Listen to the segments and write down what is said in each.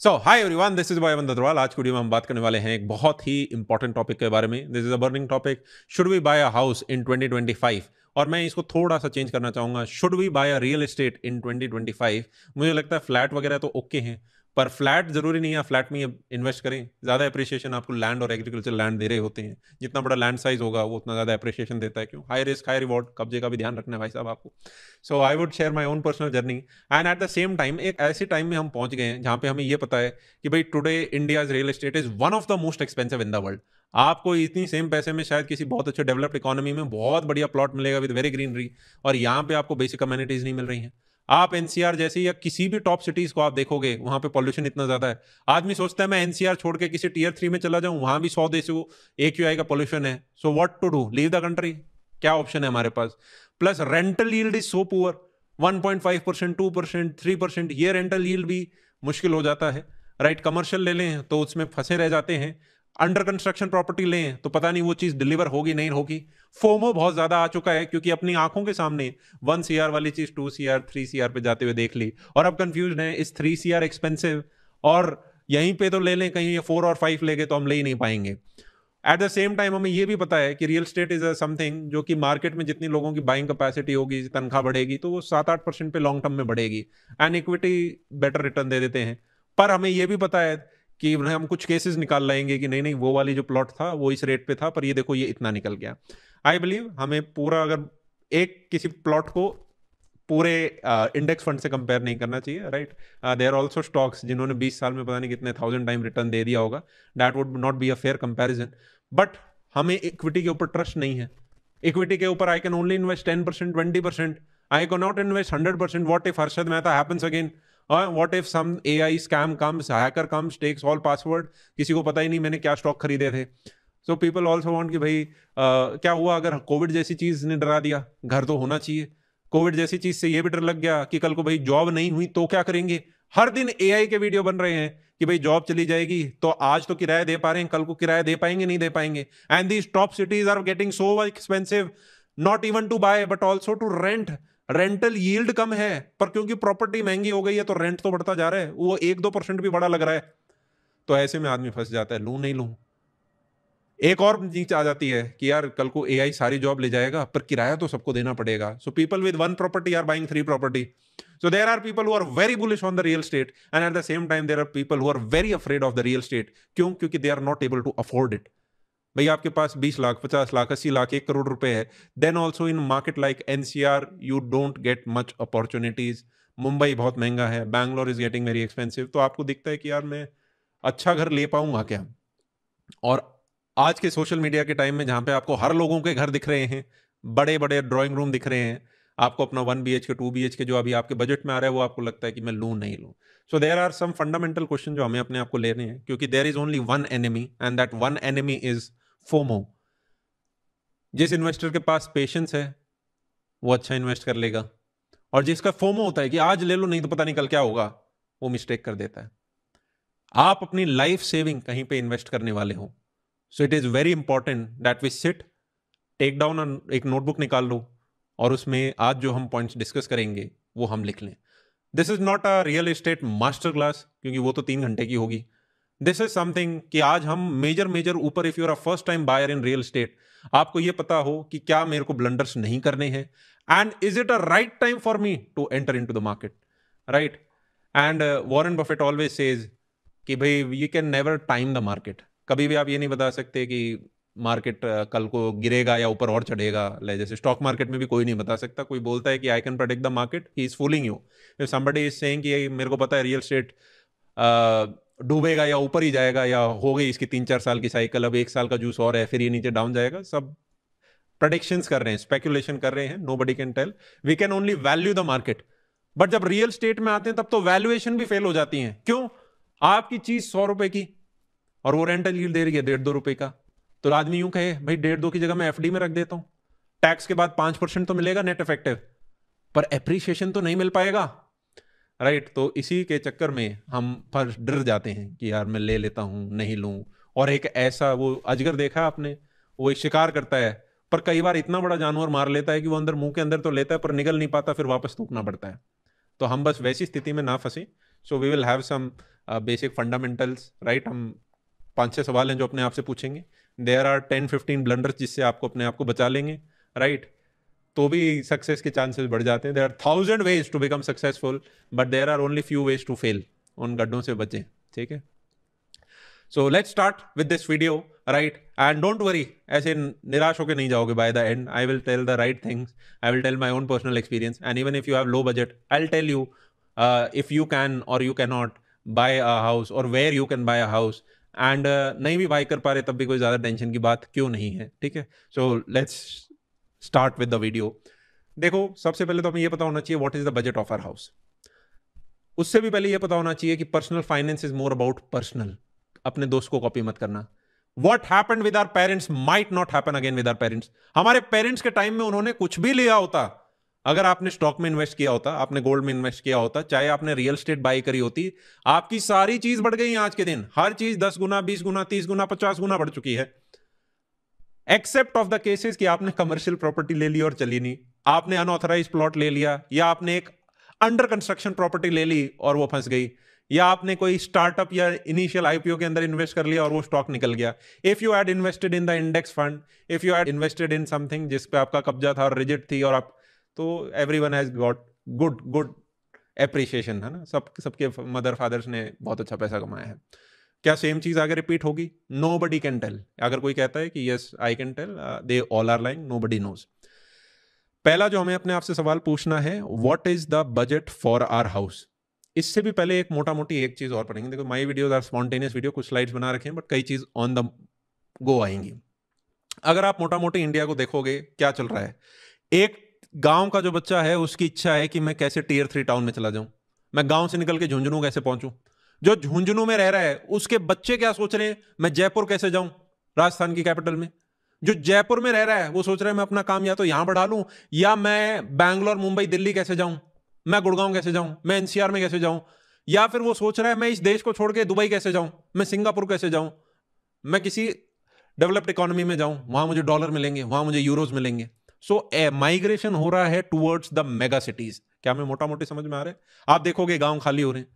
So hi everyone, this is boy Aman Dattwal. आज की video में हम बात करने वाले हैं एक बहुत ही इंपॉर्टेंट टॉपिक के बारे में। This is a burning topic, should we buy a house in 2025। और मैं इसको थोड़ा सा चेंज करना चाहूंगा, should we buy a real estate in 2025। मुझे लगता है फ्लैट वगैरह तो ओके हैं, पर फ्लैट जरूरी नहीं है फ्लैट में इन्वेस्ट करें। ज्यादा अप्रिसिएशन आपको लैंड और एग्रीकल्चर लैंड दे रहे होते हैं। जितना बड़ा लैंड साइज होगा वो उतना ज्यादा अप्रिसिएशन देता है। क्यों? हाई रिस्क हाई रिवॉर्ड, कब्जे का भी ध्यान रखना है भाई साहब आपको। So I would share my own personal journey. And at the same time एक ऐसे टाइम में हम पहुंच गए हैं जहां पे हमें ये पता है कि भाई today India's real estate is one of the most expensive in the world. आपको इतनी सेम पैसे में शायद किसी बहुत अच्छे डेवलप्ड इकोनॉमी में बहुत बढ़िया प्लॉट मिलेगा विद वेरी ग्रीनरी, और यहाँ पे आपको बेसिक कम्युनिटीज नहीं मिल रही हैं। आप एनसीआर जैसे या किसी भी टॉप सिटीज को आप देखोगे, वहां पे पॉल्यूशन इतना ज्यादा है। आदमी सोचता है मैं एनसीआर छोड़ के किसी टीयर 3 में चला जाऊं, वहां भी 100 देशों AQI का पॉल्यूशन है। So what to do? Leave the country. क्या ऑप्शन है हमारे पास? Plus rental yield is so poor, 1.5%, 2%, 3%। ये रेंटल यील्ड भी मुश्किल हो जाता है। राइट, कमर्शियल ले लें तो उसमें फंसे रह जाते हैं। अंडर कंस्ट्रक्शन प्रॉपर्टी लें तो पता नहीं वो चीज डिलीवर होगी नहीं होगी। फोमो बहुत ज्यादा आ चुका है क्योंकि अपनी आंखों के सामने 1 CR वाली चीज 2 CR 3 CR पे जाते हुए देख ली, और अब कंफ्यूज है इस 3 CR एक्सपेंसिव, और यहीं पे तो ले लें, कहीं ये 4 और 5 लेंगे तो हम ले ही नहीं पाएंगे। एट द सेम टाइम हमें यह भी पता है कि रियल स्टेट इज समथिंग जो कि मार्केट में जितनी लोगों की बाइंग कैपेसिटी होगी, तनख्वाह बढ़ेगी तो वो 7-8% पे लॉन्ग टर्म में बढ़ेगी, एंड इक्विटी बेटर रिटर्न दे देते हैं। पर हमें यह भी पता है कि हम कुछ केसेस निकाल लाएंगे कि नहीं नहीं वो वाली जो प्लॉट था वो इस रेट पे था, पर ये देखो ये इतना निकल गया। आई बिलीव हमें पूरा, अगर एक किसी प्लॉट को पूरे इंडेक्स फंड से कंपेयर नहीं करना चाहिए। Right, there are also stocks जिन्होंने 20 साल में पता नहीं कितने 1000 टाइम रिटर्न दे दिया होगा। That would not be a fair comparison. But हमें इक्विटी के ऊपर ट्रस्ट नहीं है। इक्विटी के ऊपर I can only invest 10%, 20%। I can not invest 100%। What if Harshad Mehta happens again? What if some AI scam comes, hacker comes, takes all password, किसी को पता ही नहीं मैंने क्या स्टॉक खरीदे थे। सो पीपल ऑल्सो वांट कि भाई क्या हुआ अगर कोविड जैसी चीज ने डरा दिया? घर तो होना चाहिए। कोविड जैसी चीज से ये भी डर लग गया कि कल को भाई जॉब नहीं हुई तो क्या करेंगे? हर दिन AI के वीडियो बन रहे हैं कि भाई जॉब चली जाएगी तो आज तो किराया दे पा रहे हैं, कल को किराया दे पाएंगे नहीं दे पाएंगे। And these top cities are getting so expensive, not even to buy but also to rent. Rental yield कम है, पर क्योंकि प्रॉपर्टी महंगी हो गई है तो रेंट तो बढ़ता जा रहा है, वो 1-2% भी बड़ा लग रहा है। तो ऐसे में आदमी फंस जाता है, लूं नहीं लूं। एक और चीज आ जाती है कि यार कल को AI सारी जॉब ले जाएगा पर किराया तो सबको देना पड़ेगा। So people with 1 property are buying 3 property. So there are people who are very bullish on the real estate, and at the same time there are people who are very afraid of the real estate. क्यों? क्योंकि they are not able to afford it. भाई आपके पास 20 लाख, 50 लाख, 80 लाख, 1 करोड़ रुपए है, then also in market like NCR you don't get much opportunities. Mumbai बहुत महंगा है, Bangalore is getting very expensive. तो आपको दिखता है कि यार मैं अच्छा घर ले पाऊंगा क्या? और आज के सोशल मीडिया के टाइम में जहां पे आपको हर लोगों के घर दिख रहे हैं, बड़े बड़े ड्राइंग रूम दिख रहे हैं, आपको अपना 1 BHK 2 BHK जो अभी आपके बजट में आ रहा है वो आपको लगता है कि मैं लूं नहीं लूं। So there are some fundamental question जो हमें अपने आप को लेने हैं, क्योंकि there is only one enemy and that one enemy is FOMO. जिस इन्वेस्टर के पास पेशेंस है वो अच्छा इन्वेस्ट कर लेगा, और जिसका फोमो होता है कि आज ले लो नहीं तो पता नहीं कल क्या होगा, वो मिस्टेक कर देता है। आप अपनी लाइफ सेविंग कहीं पे इन्वेस्ट करने वाले हो, so it is very important that we sit, take down, एक नोटबुक निकाल लो और उसमें आज जो हम पॉइंट्स डिस्कस करेंगे वो हम लिख लें। This is not a real estate master class, क्योंकि वो तो 3 घंटे की होगी। दिस इज समथिंग कि आज हम मेजर मेजर ऊपर, if you are a first time buyer in real estate, आपको ये पता हो कि क्या मेरे को ब्लंडर्स नहीं करने हैं, and is it a right time for me to enter in to the market. Right, and Warren Buffett always says कि भाई you can never time the market. कभी भी आप ये नहीं बता सकते कि मार्केट कल को गिरेगा या ऊपर और चढ़ेगा। जैसे स्टॉक मार्केट में भी कोई नहीं बता सकता। कोई बोलता है कि I can predict the market, he is fooling you. If somebody is saying कि मेरे को पता है रियल एस्टेट डूबेगा या ऊपर ही जाएगा, या हो गई इसकी 3-4 साल की साइकिल, अब 1 साल का जूस और है फिर ये नीचे डाउन जाएगा, सब प्रेडिक्शंस कर रहे हैं, स्पेकुलेशन कर रहे हैं। Nobody can tell, we can only value the market. But जब रियल स्टेट में आते हैं तब तो वैल्यूएशन भी फेल हो जाती है। क्यों? आपकी चीज 100 रुपए की और वो रेंटल यील्ड दे रही है 1.5-2 रुपए का, तो आदमी यूं कहे भाई 1.5-2 की जगह मैं FD में रख देता हूं, टैक्स के बाद 5% तो मिलेगा नेट इफेक्टिव, पर एप्रिसिएशन तो नहीं मिल पाएगा। राइट, तो इसी के चक्कर में हम पर डर जाते हैं कि यार मैं ले लेता हूं नहीं लूं। और एक ऐसा वो अजगर देखा आपने, वो एक शिकार करता है, पर कई बार इतना बड़ा जानवर मार लेता है कि वो अंदर मुंह के अंदर तो लेता है पर निगल नहीं पाता, फिर वापस थूकना पड़ता है। तो हम बस वैसी स्थिति में ना फंसे। So we will have some basic fundamentals, right. हम 5-6 सवाल हैं जो अपने आप से पूछेंगे। देयर आर 10-15 ब्लंडर्स जिससे आपको अपने आप को बचा लेंगे, राइट। तो भी सक्सेस के चांसेस बढ़ जाते हैं। There are 1000 ways to become successful, but there are only few ways to fail. उन गड्ढों से बचें, ठीक है। So let's start with this video, right. And don't worry, ऐसे निराश होकर नहीं जाओगे by the end. I will tell the right things, I will tell my own personal experience, and even if you have low budget I will tell you if you can और you can not buy a house और where you can buy a house. And नहीं भी bye कर पा रहे तब भी कोई ज़्यादा टेंशन की बात क्यों नहीं है, ठीक है। So let's start with the video. देखो, सबसे पहले तो हमें यह पता होना चाहिए what is the budget of our house. उससे भी पहले यह पता होना चाहिए कि personal finance is more about personal. अपने दोस्त को कॉपी मत करना। What happened with our parents might not happen again with our parents. हमारे पेरेंट्स के टाइम में उन्होंने कुछ भी लिया होता, अगर आपने स्टॉक में इन्वेस्ट किया होता, आपने गोल्ड में इन्वेस्ट किया होता, चाहे आपने रियल एस्टेट बाई करी होती, आपकी सारी चीज बढ़ गई। आज के दिन हर चीज 10 गुना, 20 गुना, 30 गुना, 50 गुना बढ़ चुकी है। एक्सेप्ट ऑफ द केसेस कि आपने कमर्शियल प्रॉपर्टी ले ली और चली नहीं, आपने अनऑथराइज प्लॉट ले लिया, या आपने एक अंडर कंस्ट्रक्शन प्रॉपर्टी ले ली और वो फंस गई, या आपने कोई स्टार्टअप या इनिशियल आईपीओ के अंदर इन्वेस्ट कर लिया और वो स्टॉक निकल गया। If you had invested in the index fund, if you had invested in something जिस पे आपका कब्जा था और रिजिट थी, और आप तो everyone has got good appreciation, है ना। सबके मदर फादर्स ने बहुत अच्छा पैसा कमाया है। क्या सेम चीज आगे रिपीट होगी? Nobody can tell. अगर कोई कहता है कि yes I can tell, they all are lying, nobody knows. पहला जो हमें अपने आप से सवाल पूछना है, what is the budget for our house. इससे भी पहले एक मोटा मोटी एक चीज और पढ़ेंगे। देखो, my videos are spontaneous video, कुछ स्लाइड्स बना रखे हैं बट कई चीज ऑन द गो आएंगी। अगर आप मोटा मोटी इंडिया को देखोगे, क्या चल रहा है, एक गांव का जो बच्चा है उसकी इच्छा है कि मैं कैसे टियर 3 टाउन में चला जाऊं, मैं गांव से निकल के झुंझुनू कैसे पहुंचूं। जो झुंझुनू में रह रहा है उसके बच्चे क्या सोच रहे हैं, मैं जयपुर कैसे जाऊं, राजस्थान की कैपिटल में। जो जयपुर में रह रहा है वो सोच रहा है मैं अपना काम या तो यहां बढ़ा लूं, या मैं बैंगलोर, मुंबई, दिल्ली कैसे जाऊं, मैं गुड़गांव कैसे जाऊं, मैं एनसीआर में कैसे जाऊं, या फिर वो सोच रहा है मैं इस देश को छोड़ के दुबई कैसे जाऊं, मैं सिंगापुर कैसे जाऊं, मैं किसी डेवलप्ड इकोनॉमी में जाऊं, वहां मुझे डॉलर मिलेंगे, वहां मुझे यूरोज मिलेंगे। सो माइग्रेशन हो रहा है टुवर्ड्स द मेगा सिटीज। क्या हमें मोटा मोटी समझ में आ रहा है? आप देखोगे गांव खाली हो रहे हैं।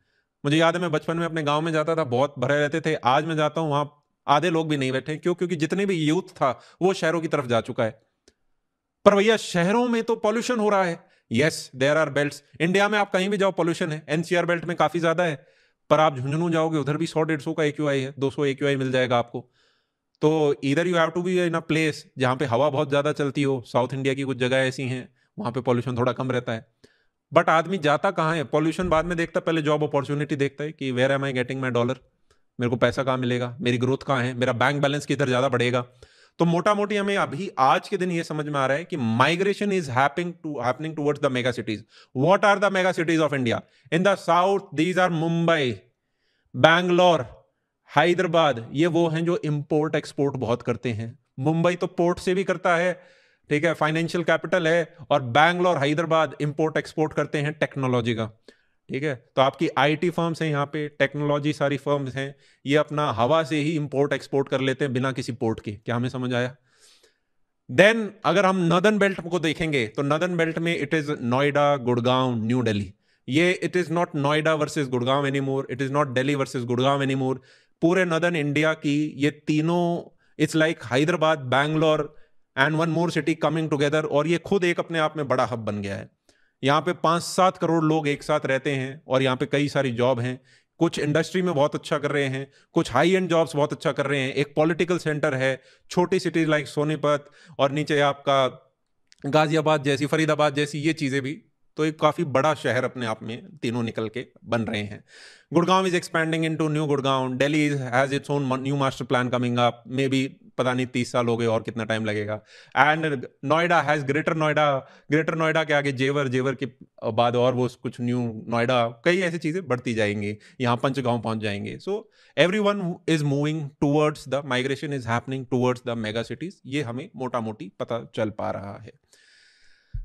मुझे याद है मैं बचपन में अपने गांव में जाता था, बहुत भरे रहते थे। आज मैं जाता हूं, वहां आधे लोग भी नहीं बैठे। क्यों? क्योंकि जितने भी यूथ था वो शहरों की तरफ जा चुका है। पर भैया, शहरों में तो पॉल्यूशन हो रहा है। Yes, there are belts. India में आप कहीं भी जाओ पॉल्यूशन है। एनसीआर बेल्ट में काफी ज्यादा है, पर आप झुंझुनू जाओगे उधर भी 100-150 का एक्यूआई है, 200 एक्यूआई मिल जाएगा आपको। तो इधर you have to be in a place जहां पे हवा बहुत ज्यादा चलती हो। साउथ इंडिया की कुछ जगह ऐसी हैं वहां पे पॉल्यूशन थोड़ा कम रहता है। बट आदमी जाता कहाँ है? पॉल्यूशन बाद में देखता, पहले जॉब अपॉर्चुनिटी देखता है कि where am I getting my dollar, मेरे को पैसा कहाँ मिलेगा, मेरी ग्रोथ कहाँ है, मेरा बैंक बैलेंस किधर ज्यादा बढ़ेगा। तो मोटा मोटी हमें अभी आज के दिन ये समझ में आ रहा है कि migration is happening towards the mega cities. What are the mega cities of India? In the south these are Mumbai, Bangalore, Hyderabad. ये वो हैं जो इंपोर्ट एक्सपोर्ट बहुत करते हैं। मुंबई तो पोर्ट से भी करता है, ठीक है, फाइनेंशियल कैपिटल है। और बैंगलोर, हैदराबाद इंपोर्ट एक्सपोर्ट करते हैं टेक्नोलॉजी का, ठीक है। तो आपकी आईटी फर्म्स हैं यहाँ पे, टेक्नोलॉजी सारी फर्म्स हैं, ये अपना हवा से ही इंपोर्ट एक्सपोर्ट कर लेते हैं बिना किसी पोर्ट के। क्या हमें समझ आया? देन अगर हम नॉर्दर्न बेल्ट को देखेंगे तो नॉर्दर्न बेल्ट में इट इज नोएडा, गुड़गांव, न्यू दिल्ली। ये it is not Noida versus Gurgaon anymore, it is not Delhi versus Gurgaon anymore. पूरे नॉर्दर्न इंडिया की ये तीनों, it's like Hyderabad, Bangalore and one more city coming together, और ये खुद एक अपने आप में बड़ा हब बन गया है। यहाँ पे 5-7 करोड़ लोग एक साथ रहते हैं और यहाँ पे कई सारी जॉब हैं। कुछ इंडस्ट्री में बहुत अच्छा कर रहे हैं, कुछ हाई एंड जॉब्स बहुत अच्छा कर रहे हैं। एक पॉलिटिकल सेंटर है, छोटी सिटीज लाइक सोनीपत, और नीचे आपका गाजियाबाद जैसी, फरीदाबाद जैसी ये चीज़ें भी। तो एक काफ़ी बड़ा शहर अपने आप में तीनों निकल के बन रहे हैं। Gurgaon is expanding into new Gurgaon. Delhi has its own new master plan coming up, may be पता नहीं 30 साल हो गए और कितना टाइम लगेगा। And Noida has greater Noida. Greater Noida के आगे जेवर, जेवर के बाद और वो कुछ न्यू नोएडा, कई ऐसी चीज़ें बढ़ती जाएंगी, यहाँ पंचगांव पहुंच जाएंगे। So everyone is moving towards the migration is happening towards the mega cities. ये हमें मोटा मोटी पता चल पा रहा है।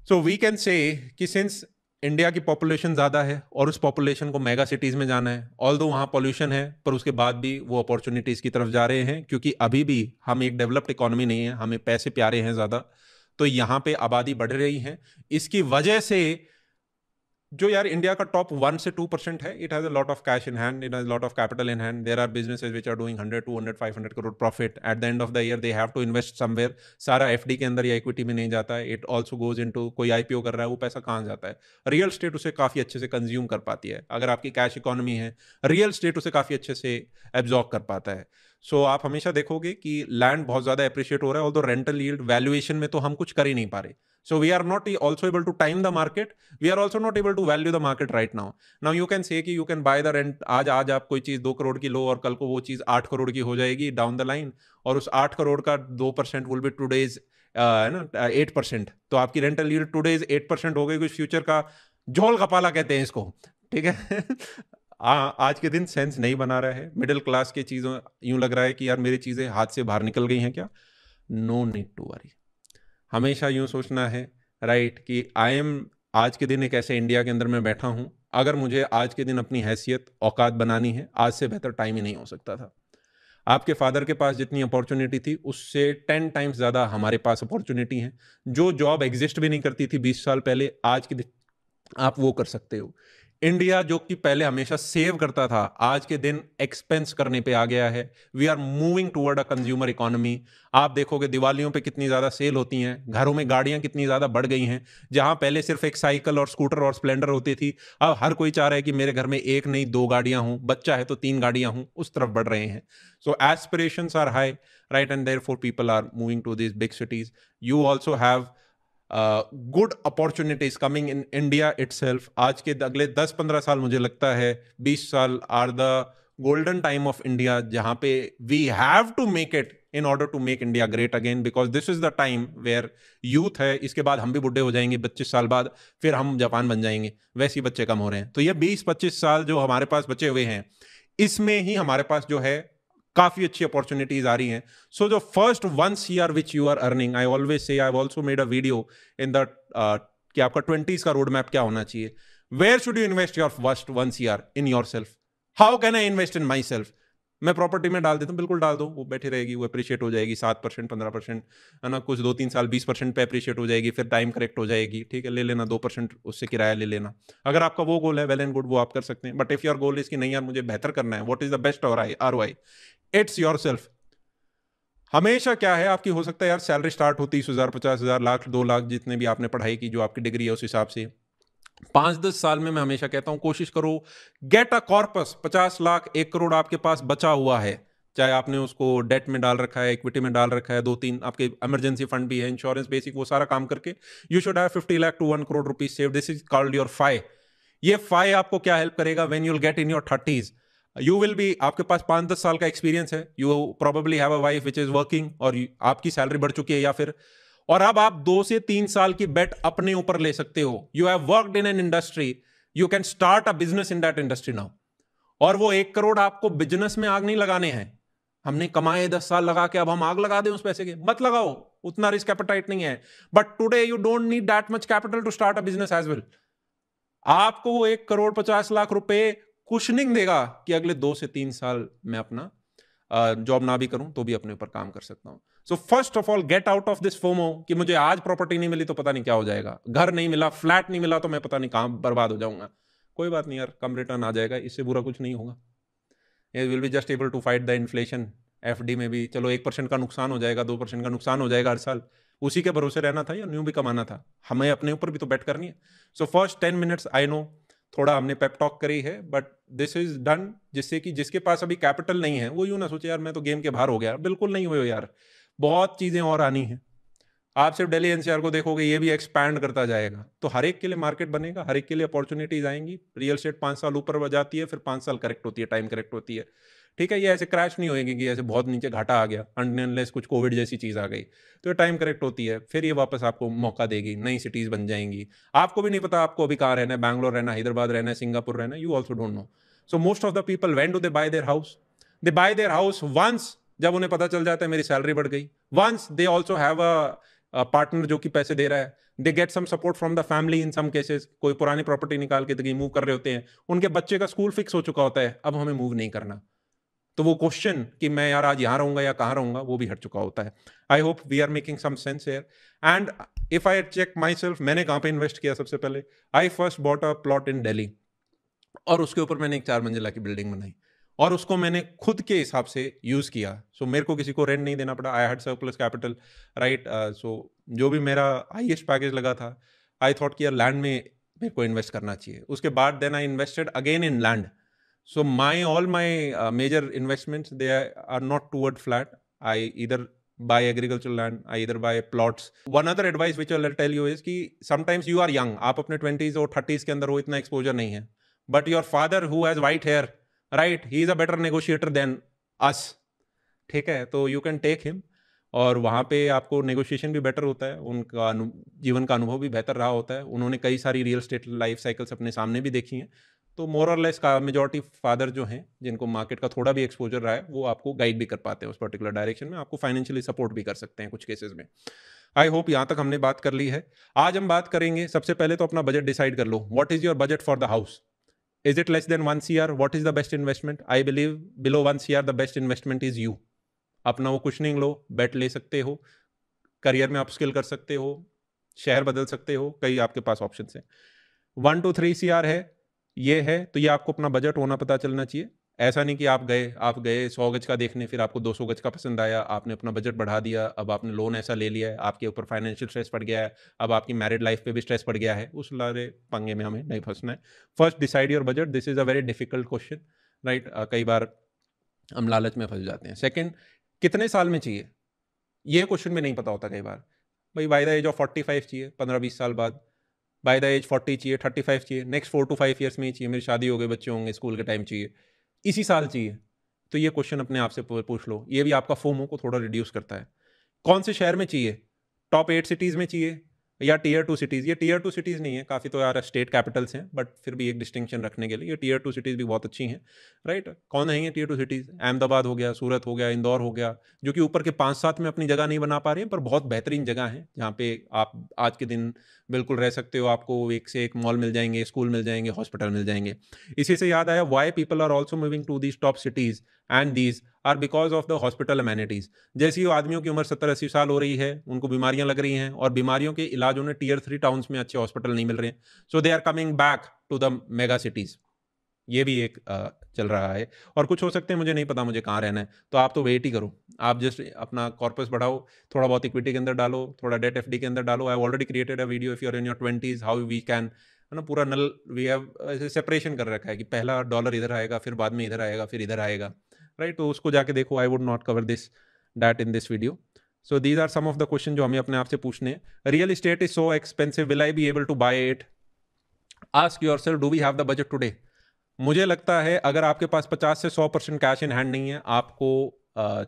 सो वी कैन से कि सिंस इंडिया की पॉपुलेशन ज़्यादा है और उस पॉपुलेशन को मेगा सिटीज़ में जाना है, ऑल्दो वहाँ पॉल्यूशन है, पर उसके बाद भी वो अपॉर्चुनिटीज़ की तरफ जा रहे हैं, क्योंकि अभी भी हम एक डेवलप्ड इकोनॉमी नहीं है, हमें पैसे प्यारे हैं ज़्यादा। तो यहाँ पे आबादी बढ़ रही है। इसकी वजह से जो यार इंडिया का टॉप 1 से 2% है, it has a lot of cash in hand, it has lot of capital in hand, there are businesses which are doing 100 200 500 crore profit at the end of the year, they have to invest somewhere. सारा FD के अंदर या equity में नहीं जाता है, it also goes into, कोई IPO कर रहा है वो पैसा कहाँ जाता है, रियल स्टेट उसे काफी अच्छे से कंज्यूम कर पाती है। अगर आपकी कैश इकोनॉमी है, रियल स्टेट उसे काफी अच्छे से एब्जॉर्ब कर पाता है। सो आप हमेशा देखोगे कि लैंड बहुत ज्यादा अप्रिशिएट हो रहा है, ऑल्दो रेंटल यील्ड वैल्यूएशन में तो हम कुछ कर ही नहीं पा रहे। So we are not also able to time the market. We are also not able to value the market right now. Now you can say कि you can buy the rent, आज आप कोई चीज 2 करोड़ की लो और कल को वो चीज 8 करोड़ की हो जाएगी डाउन द लाइन, और उस 8 करोड़ का 2% विल बी टूडेज है ना 8%, तो आपकी रेंटल यील्ड टूडेज 8% हो गई, कुछ फ्यूचर का झोल कपाला कहते हैं इसको, ठीक है। आज के दिन सेंस नहीं बना रहा है मिडिल क्लास की चीजों, यूं लग रहा है कि यार मेरी चीजें हाथ से बाहर निकल गई हैं क्या। नो नीड टू वरी, हमेशा यूं सोचना है राइट कि आई एम, आज के दिन एक ऐसे इंडिया के अंदर मैं बैठा हूं, अगर मुझे आज के दिन अपनी हैसियत औकात बनानी है, आज से बेहतर टाइम ही नहीं हो सकता था। आपके फादर के पास जितनी अपॉर्चुनिटी थी उससे 10 टाइम्स ज़्यादा हमारे पास अपॉर्चुनिटी है। जो जॉब एग्जिस्ट भी नहीं करती थी 20 साल पहले, आज के दिन आप वो कर सकते हो। इंडिया जो कि पहले हमेशा सेव करता था, आज के दिन एक्सपेंस करने पे आ गया है। We are moving toward a consumer economy. आप देखोगे दिवालियों पे कितनी ज़्यादा सेल होती हैं, घरों में गाड़ियां कितनी ज़्यादा बढ़ गई हैं। जहां पहले सिर्फ एक साइकिल और स्कूटर और स्प्लेंडर होती थी, अब हर कोई चाह रहा है कि मेरे घर में एक नहीं 2 गाड़ियां हों, बच्चा है तो 3 गाड़ियां हों, उस तरफ बढ़ रहे हैं। So aspirations are high right, and therefore people are moving to this big cities. You also have good opportunities coming in India itself. आज के अगले 10-15 साल, मुझे लगता है 20 साल are the golden time of India, जहां पे we have to make it in order to make India great again, because this is the time where youth है। इसके बाद हम भी बुढ़े हो जाएंगे 25 साल बाद, फिर हम जापान बन जाएंगे, वैसे ही बच्चे कम हो रहे हैं। तो ये 20-25 साल जो हमारे पास बचे हुए हैं, इसमें ही हमारे पास जो है काफी अच्छी अपॉर्चुनिटीज आ रही हैं। सो जो first 1 CR which you are earning, I always say, I also made a video in the कि आपका 20s का रोड मैप क्या होना चाहिए। Where should you invest your first 1 CR? In yourself. How can I invest in myself? मैं property में डाल देता हूँ, बिल्कुल डाल दो, वो बैठी रहेगी, वो अप्रिशिएट हो जाएगी 7% 15%, है ना। कुछ 2-3 साल 20% पे अप्रिशिएट हो जाएगी, फिर टाइम करेक्ट हो जाएगी, ठीक है, ले लेना 2% उससे किराया ले लेना। अगर आपका वो गोल है, वेल एंड गुड, वो आप कर सकते हैं। But if your goal is कि नहीं यार मुझे बेहतर करना है, what is the best ROI? It's your self. हमेशा क्या है आपकी, हो सकता है यार सैलरी स्टार्ट हो 30,000 50,000 लाख 2 लाख, जितने भी आपने पढ़ाई की, जो आपकी डिग्री है उस हिसाब से 5-10 साल में मैं हमेशा कहता हूं कोशिश करो get a corpus. 50 lakh 1 crore आपके पास बचा हुआ है, चाहे आपने उसको डेट में डाल रखा है, इक्विटी में डाल रखा है, 2-3 आपके इमरजेंसी फंड भी है, इंश्योरेंस बेसिक, वो सारा काम करके you should have 50 lakh to 1 crore rupees save. This is called your FI. ये फाई आपको क्या हेल्प करेगा? When you will get in your 30s, you will be, आपके पास 5-10 साल का एक्सपीरियंस है, you probably have a wife which is working, और आपकी सैलरी बढ़ चुकी है, या फिर, और अब आप 2 से 3 साल की बेट अपने ऊपर ले सकते हो। You have worked in an industry, you can start a business in that industry now. और वो 1 करोड़ आपको बिजनेस में आग नहीं लगाने हैं। हमने कमाए 10 साल लगा के, अब हम आग लगा दें उस पैसे के? मत लगाओ, उतना रिस्क एपेटाइट नहीं है। But today you don't need that much capital to start a business as well. आपको वो 1 करोड़ 50 लाख रुपए कुशनिंग देगा कि अगले 2 से 3 साल मैं अपना जॉब ना भी करूं तो भी अपने ऊपर काम कर सकता हूं। So first of all get out of this FOMO कि मुझे आज प्रॉपर्टी नहीं मिली तो पता नहीं क्या हो जाएगा, घर नहीं मिला, फ्लैट नहीं मिला तो मैं पता नहीं कहां बर्बाद हो जाऊंगा। कोई बात नहीं यार, कम रिटर्न आ जाएगा, इससे बुरा कुछ नहीं होगा। ये will be just able to fight the inflation. FD में भी चलो 1% का नुकसान हो जाएगा, 2% का नुकसान हो जाएगा हर साल, उसी के भरोसे रहना था या न्यू भी कमाना था? हमें अपने ऊपर भी तो बेट करनी है। So first 10 minutes, I know थोड़ा हमने पेप टॉक करी है, बट दिस इज डन, जिससे कि जिसके पास अभी कैपिटल नहीं है वो यूं ना सोचे यार मैं तो गेम के बाहर हो गया। बिल्कुल नहीं हुए हो यार, बहुत चीजें और आनी है। आप सिर्फ दिल्ली एनसीआर को देखोगे, ये भी एक्सपैंड करता जाएगा, तो हर एक के लिए मार्केट बनेगा, हर एक के लिए अपॉर्चुनिटीज आएंगी। रियल एस्टेट 5 साल ऊपर जाती है, फिर 5 साल करेक्ट होती है, टाइम करेक्ट होती है, ठीक है। ये ऐसे क्रैश नहीं होएगी कि ऐसे बहुत नीचे घाटा आ गया अनलेस कुछ कोविड जैसी चीज आ गई, तो ये टाइम करेक्ट होती है, फिर ये वापस आपको मौका देगी, नई सिटीज बन जाएंगी। आपको भी नहीं पता आपको अभी कहाँ रहना है, बैंगलोर रहना है, हैदराबाद रहना है, सिंगापुर रहना है, you also don't know. So most of the people, when do they buy their house? They buy their house once, जब उन्हें पता चल जाता है मेरी सैलरी बढ़ गई। Once they also have a partner जो कि पैसे दे रहा है, they get some support from the family in some cases. कोई पुरानी प्रॉपर्टी निकाल के मूव कर रहे होते हैं, उनके बच्चे का स्कूल फिक्स हो चुका होता है, अब हमें मूव नहीं करना। तो वो क्वेश्चन कि मैं यार आज यहाँ रहूंगा या कहाँ रहूंगा, वो भी हट चुका होता है। I hope we are making some sense here. And if I check myself, मैंने कहाँ पे इन्वेस्ट किया सबसे पहले, I first bought a plot in Delhi, और उसके ऊपर मैंने एक 4 मंजिला की बिल्डिंग बनाई, और उसको मैंने खुद के हिसाब से यूज किया। सो मेरे को किसी को रेंट नहीं देना पड़ा, I had surplus capital, right. So जो भी मेरा हाईएस्ट पैकेज लगा था, आई थॉट कि यार लैंड में मेरे को इन्वेस्ट करना चाहिए। उसके बाद then I invested again in land. So all my major investments, they are not toward flat. I either buy agricultural land, I either buy plots. One other advice which I'll tell you is कि sometimes you are young, आप अपने 20s और 30s के अंदर हो, इतना exposure नहीं है, but your father who has white hair, right, he is a better negotiator than us, ठीक है, तो you can take him, और वहाँ पे आपको नेगोशिएशन भी बेटर होता है, उनका जीवन का अनुभव भी बेहतर रहा होता है, उन्होंने कई सारी रियल स्टेट लाइफ साइकिल्स अपने सामने भी देखी हैं। तो मोर और लेस का मेजॉरिटी फादर जो हैं, जिनको मार्केट का थोड़ा भी एक्सपोजर रहा है, वो आपको गाइड भी कर पाते हैं उस पर्टिकुलर डायरेक्शन में, आपको फाइनेंशियली सपोर्ट भी कर सकते हैं कुछ केसेस में। आई होप यहाँ तक हमने बात कर ली है। आज हम बात करेंगे, सबसे पहले तो अपना बजट डिसाइड कर लो। What is your budget for the house? Is it less than 1 CR? What is the best investment? I believe below 1 CR the best investment is you. अपना वो कुशनिंग लो, बेट ले सकते हो, करियर में अपस्किल कर सकते हो, शहर बदल सकते हो, कई आपके पास ऑप्शन है। 1 to 3 CR है, ये है, तो ये आपको अपना बजट होना पता चलना चाहिए। ऐसा नहीं कि आप गए 100 गज का देखने, फिर आपको 200 गज का पसंद आया, आपने अपना बजट बढ़ा दिया, अब आपने लोन ऐसा ले लिया है, आपके ऊपर फाइनेंशियल स्ट्रेस पड़ गया है, अब आपकी मैरिड लाइफ पे भी स्ट्रेस पड़ गया है, उस लारे पंगे में हमें नहीं फंसना है। First decide your budget, this is a very difficult question, right. कई बार हम लालच में फंस जाते हैं। सेकेंड, कितने साल में चाहिए, ये क्वेश्चन में नहीं पता होता कई बार। भाई बाय द एज ऑफ 45 चाहिए, 15-20 साल बाद, बाय द एज 40 चाहिए, 35 चाहिए, नेक्स्ट 4 to 5 ईयर्स में ही चाहिए, मेरी शादी हो गई, बच्चे होंगे, स्कूल के टाइम चाहिए, इसी साल चाहिए, तो ये क्वेश्चन अपने आप से पूछ लो। ये भी आपका फोमो को थोड़ा रिड्यूस करता है। कौन से शहर में चाहिए? टॉप 8 सिटीज़ में चाहिए या टियर 2 सिटीज़? ये टियर 2 सिटीज़ नहीं है, काफ़ी तो यार स्टेट कैपिटल्स हैं, बट फिर भी एक डिस्टिंक्शन रखने के लिए ये टियर 2 सिटीज़ भी बहुत अच्छी हैं, राइट। कौन है ये टियर 2 सिटीज़? अहमदाबाद हो गया, सूरत हो गया, इंदौर हो गया, जो कि ऊपर के 5-7 में अपनी जगह नहीं बना पा रहे हैं, पर बहुत बेहतरीन जगह है, जहाँ पे आप आज के दिन बिल्कुल रह सकते हो। आपको एक से एक मॉल मिल जाएंगे, स्कूल मिल जाएंगे, हॉस्पिटल मिल जाएंगे। इसी से याद आया, why people are also moving to these top cities, and these are because of the hospital amenities. जैसे ही आदमियों की उम्र 70-80 साल हो रही है, उनको बीमारियां लग रही हैं, और बीमारियों के इलाज उन्हें टियर 3 टाउन्स में अच्छे हॉस्पिटल नहीं मिल रहे हैं, so they are coming back to the mega cities. ये भी एक चल रहा है। और कुछ हो सकते हैं, मुझे नहीं पता मुझे कहाँ रहना है, तो आप तो वेट ही करो, आप जस्ट अपना कॉर्पस बढ़ाओ, थोड़ा बहुत इक्विटी के अंदर डालो, थोड़ा डेट एफडी के अंदर डालो। I already created a video, if you are in your 20s, how we can, है ना, पूरा नल वी हैव सेपरेशन कर रखा है कि पहला डॉलर इधर आएगा, फिर बाद में इधर आएगा, फिर इधर आएगा, राइट। तो उसको जाके देखो। I would not cover this that in this video. So these are some of the question जो हमें अपने आप से पूछने हैं। Real estate is so expensive, will I be able to buy it? Ask yourself, do we have the budget today? मुझे लगता है अगर आपके पास 50 से 100% कैश इन हैंड नहीं है, आपको